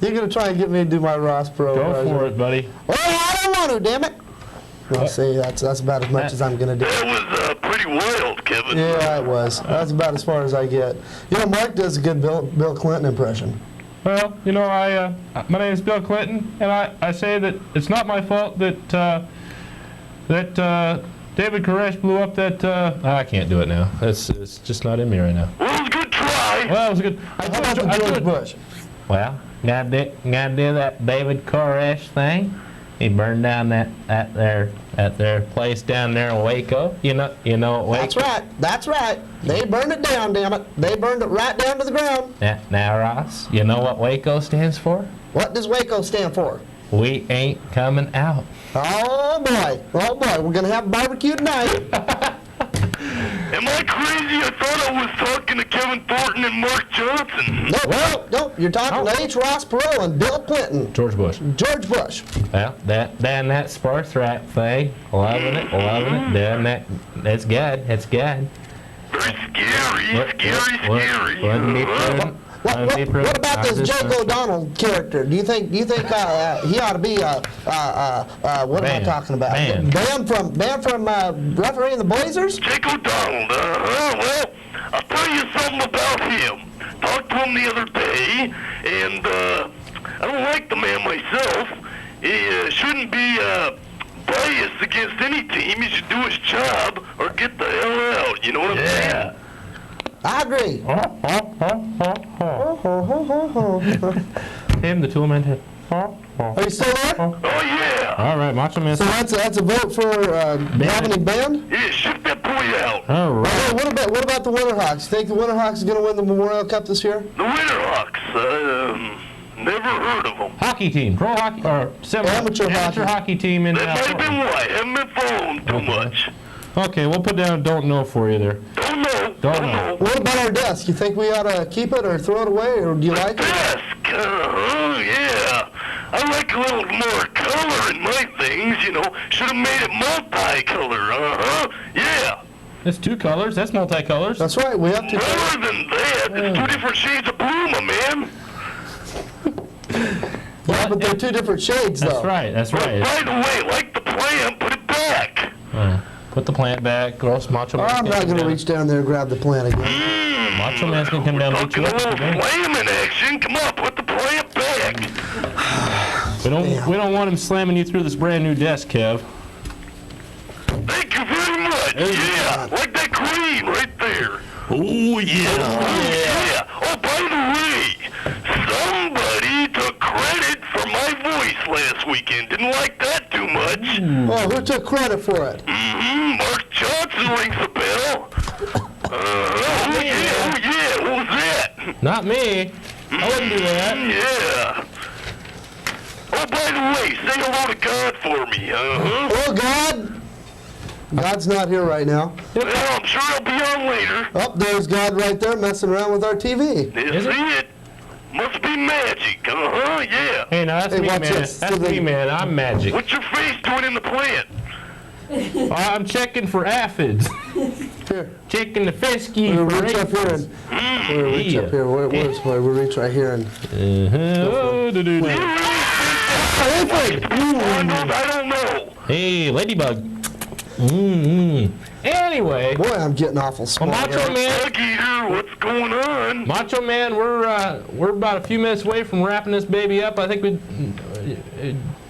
You're going to try and get me to do my Ross Pro. Go for it, buddy. Well, I don't want to, damn it. Well, see, that's about as much as I'm going to do. That was pretty wild, Kevin. Yeah, it was. That's about as far as I get. You know, Mark does a good Bill Clinton impression. Well, my name is Bill Clinton, and I say that it's not my fault that David Koresh blew up that. I can't do it now. It's just not in me right now. Well, it was a good try. Well, it was good. How about the George Bush? Well, gotta do that David Koresh thing. He burned down that their place down there in Waco. You know Waco. That's right. They burned it down, damn it. They burned it right down to the ground. Now, Ross, you know what Waco stands for? What does Waco stand for? We ain't coming out. Oh boy, we're gonna have barbecue tonight. Am I crazy? I thought I was talking to Kevin Thornton and Mark Johnson. Nope, you're talking to H. Ross Perot and Bill Clinton. George Bush. George Bush. Well, that sports rap thing, loving it, doing that. It's good. Very scary. Wouldn't be prudent. What about this Jake O'Donnell character? Do you think he ought to be what am I talking about? Banned. Banned from refereeing the Blazers? Jake O'Donnell, well, I'll tell you something about him. Talked to him the other day, and I don't like the man myself. He shouldn't be biased against any team. He should do his job or get the hell out. You know what I'm saying? I agree. Him, the tool man. Are you still there? Oh, yeah. All right, Macho Man. So that's a vote for having a band? Yeah, ship that boy out. All right. Hey, what about the Winterhawks? You think the Winterhawks is going to win the Memorial Cup this year? The Winterhawks, never heard of them. Hockey team, pro hockey, or Amateur hockey team in. That might have been why. Haven't been following too much. Okay, we'll put down don't know for you there. Don't know. Don't know. What about our desk? You think we ought to keep it or throw it away, or do you like it? Desk, yeah. I like a little more color in my things, you know. Should have made it multicolor, yeah. It's 2 colors, that's multicolors. That's right, we have to. More than that, it's 2 different shades of blue, my man. Yeah, but they're 2 different shades, though. That's right. By the way, like the plant, put it back. Put the plant back, gross Macho Man. I'm not going to reach down there and grab the plant again. Macho Man's going to come down and beat you Talking a up. little flame in action. Come on, put the plant back. We don't want him slamming you through this brand new desk, Kev. Thank you very much. Yeah, like that cream right there. Oh yeah. Yeah. Oh, by the way, somebody took credit for my voice last weekend. Didn't like that too much. Oh, who took credit for it? Mark Johnson rings a bell. Oh yeah. What was that? Not me. I wouldn't do that. Yeah. Oh, by the way, say hello to God for me. Oh, God! God's not here right now. Well, I'm sure he'll be on later. Oh, there's God right there messing around with our TV. Is it? Must be magic. Yeah. Hey, now that's Hey, me, watch man. this. That's me, man. I'm magic. What's your face doing in the plant? I'm checking for aphids. Here. Checking the fisky We'll for reach up here aphids. and... We'll reach up here. Where's we'll reach right here and... Oh, I don't know. Hey, ladybug. Anyway. Boy, I'm getting awful small. Macho Man. Bug eater, what's going on? Macho Man, we're about a few minutes away from wrapping this baby up. I think we'd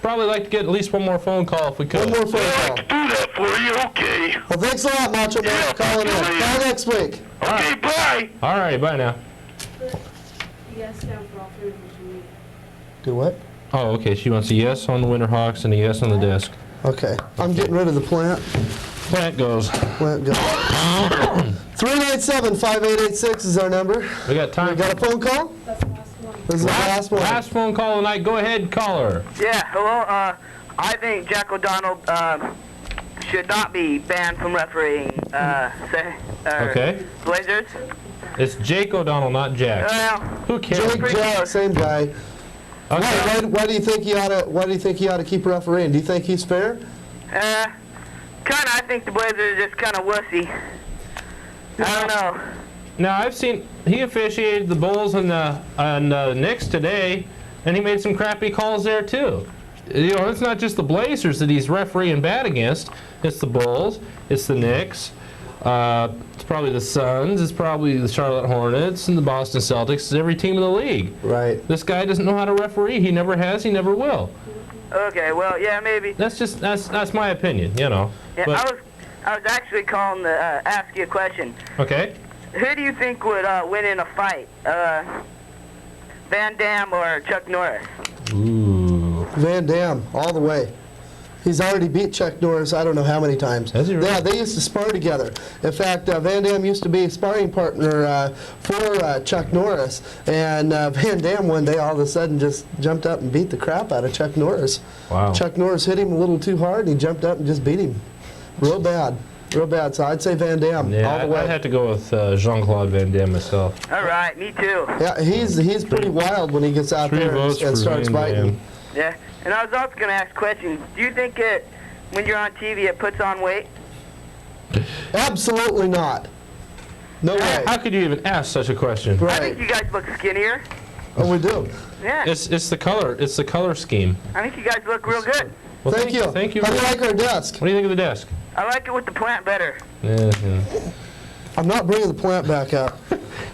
probably like to get at least one more phone call if we could. One more phone I'll call. do that for you, okay. Well, thanks a lot, Macho Man, for calling in. Call next week. Okay, bye. All right, bye now. Yes, down for all 3 of them. Do what? Oh, okay. She wants a yes on the Winterhawks and a yes on the desk. Okay. I'm getting rid of the plant. Plant goes. Plant goes. 397-5886 is our number. We got time. We got a phone call? That's the last one. This is the last one. Last phone call tonight. Go ahead, caller. Yeah, hello. I think Jack O'Donnell should not be banned from refereeing Okay. Blazers. It's Jake O'Donnell, not Jack. Well, Who cares? Jake, Jack, same guy. Okay. Why do you think he ought to? Why do you think he ought to keep refereeing? Do you think he's fair? kinda, I think the Blazers are just kind of wussy. I don't know. Now, I've seen, he officiated the Bulls and the Knicks today, and he made some crappy calls there, too. You know, it's not just the Blazers that he's refereeing bad against. It's the Bulls, it's the Knicks, it's probably the Suns, it's probably the Charlotte Hornets and the Boston Celtics. It's every team in the league. Right. This guy doesn't know how to referee. He never has, he never will. Okay, well, yeah, maybe. That's my opinion, you know. Yeah, But, I was actually calling to ask you a question. okay. Who do you think would win in a fight? Van Damme or Chuck Norris? Ooh. Van Damme, all the way. He's already beat Chuck Norris I don't know how many times. Has he really? Yeah, they used to spar together. In fact, Van Damme used to be a sparring partner for Chuck Norris. And Van Damme one day all of a sudden just jumped up and beat the crap out of Chuck Norris. Wow. Chuck Norris hit him a little too hard and he jumped up and just beat him. Real bad. Real bad. So I'd say Van Damme Yeah, all the way. I'd have to go with Jean-Claude Van Damme myself. All right, me too. Yeah, he's pretty wild when he gets out Three there votes and for starts Van fighting. Damme. Yeah, and I was also going to ask a question. Do you think it, when you're on TV, it puts on weight? Absolutely not. No way. How could you even ask such a question? I Right. think you guys look skinnier. Oh, we do. Yeah, It's the color. It's the color scheme. I think you guys look real good. Well, Thank you. Thank you. How do you What like our desk? do you think of the desk? I like it with the plant better. Yeah. I'm not bringing the plant back up.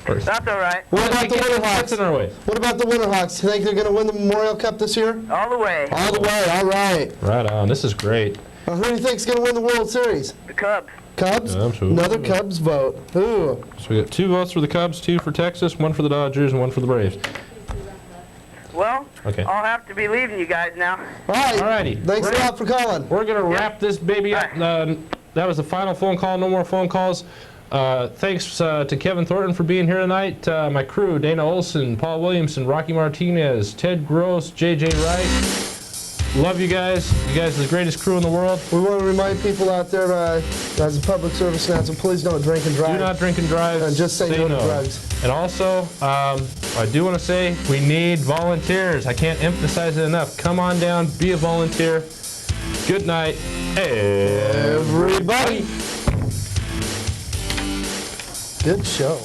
That's all right. What about the Winterhawks? In our way. What about the Winterhawks? You think they're going to win the Memorial Cup this year? All the way. All the way. All right. Right on. This is great. Who do you think's going to win the World Series? The Cubs. Cubs? Absolutely. Another Cubs vote. Ooh. So we got 2 votes for the Cubs, 2 for Texas, 1 for the Dodgers, and 1 for the Braves. Well, Okay. I'll have to be leaving you guys now. All right. Alrighty. Thanks a lot for calling. We're going to wrap this baby up. That was the final phone call. No more phone calls. Thanks to Kevin Thornton for being here tonight. My crew, Dana Olson, Paul Williamson, Rocky Martinez, Ted Gross, J.J. Wright. Love you guys. You guys are the greatest crew in the world. We want to remind people out there as a public service announcement, please don't drink and drive. Do not drink and drive. And just say no to drugs. And also, I do want to say we need volunteers. I can't emphasize it enough. Come on down, be a volunteer. Good night, everybody. Good show.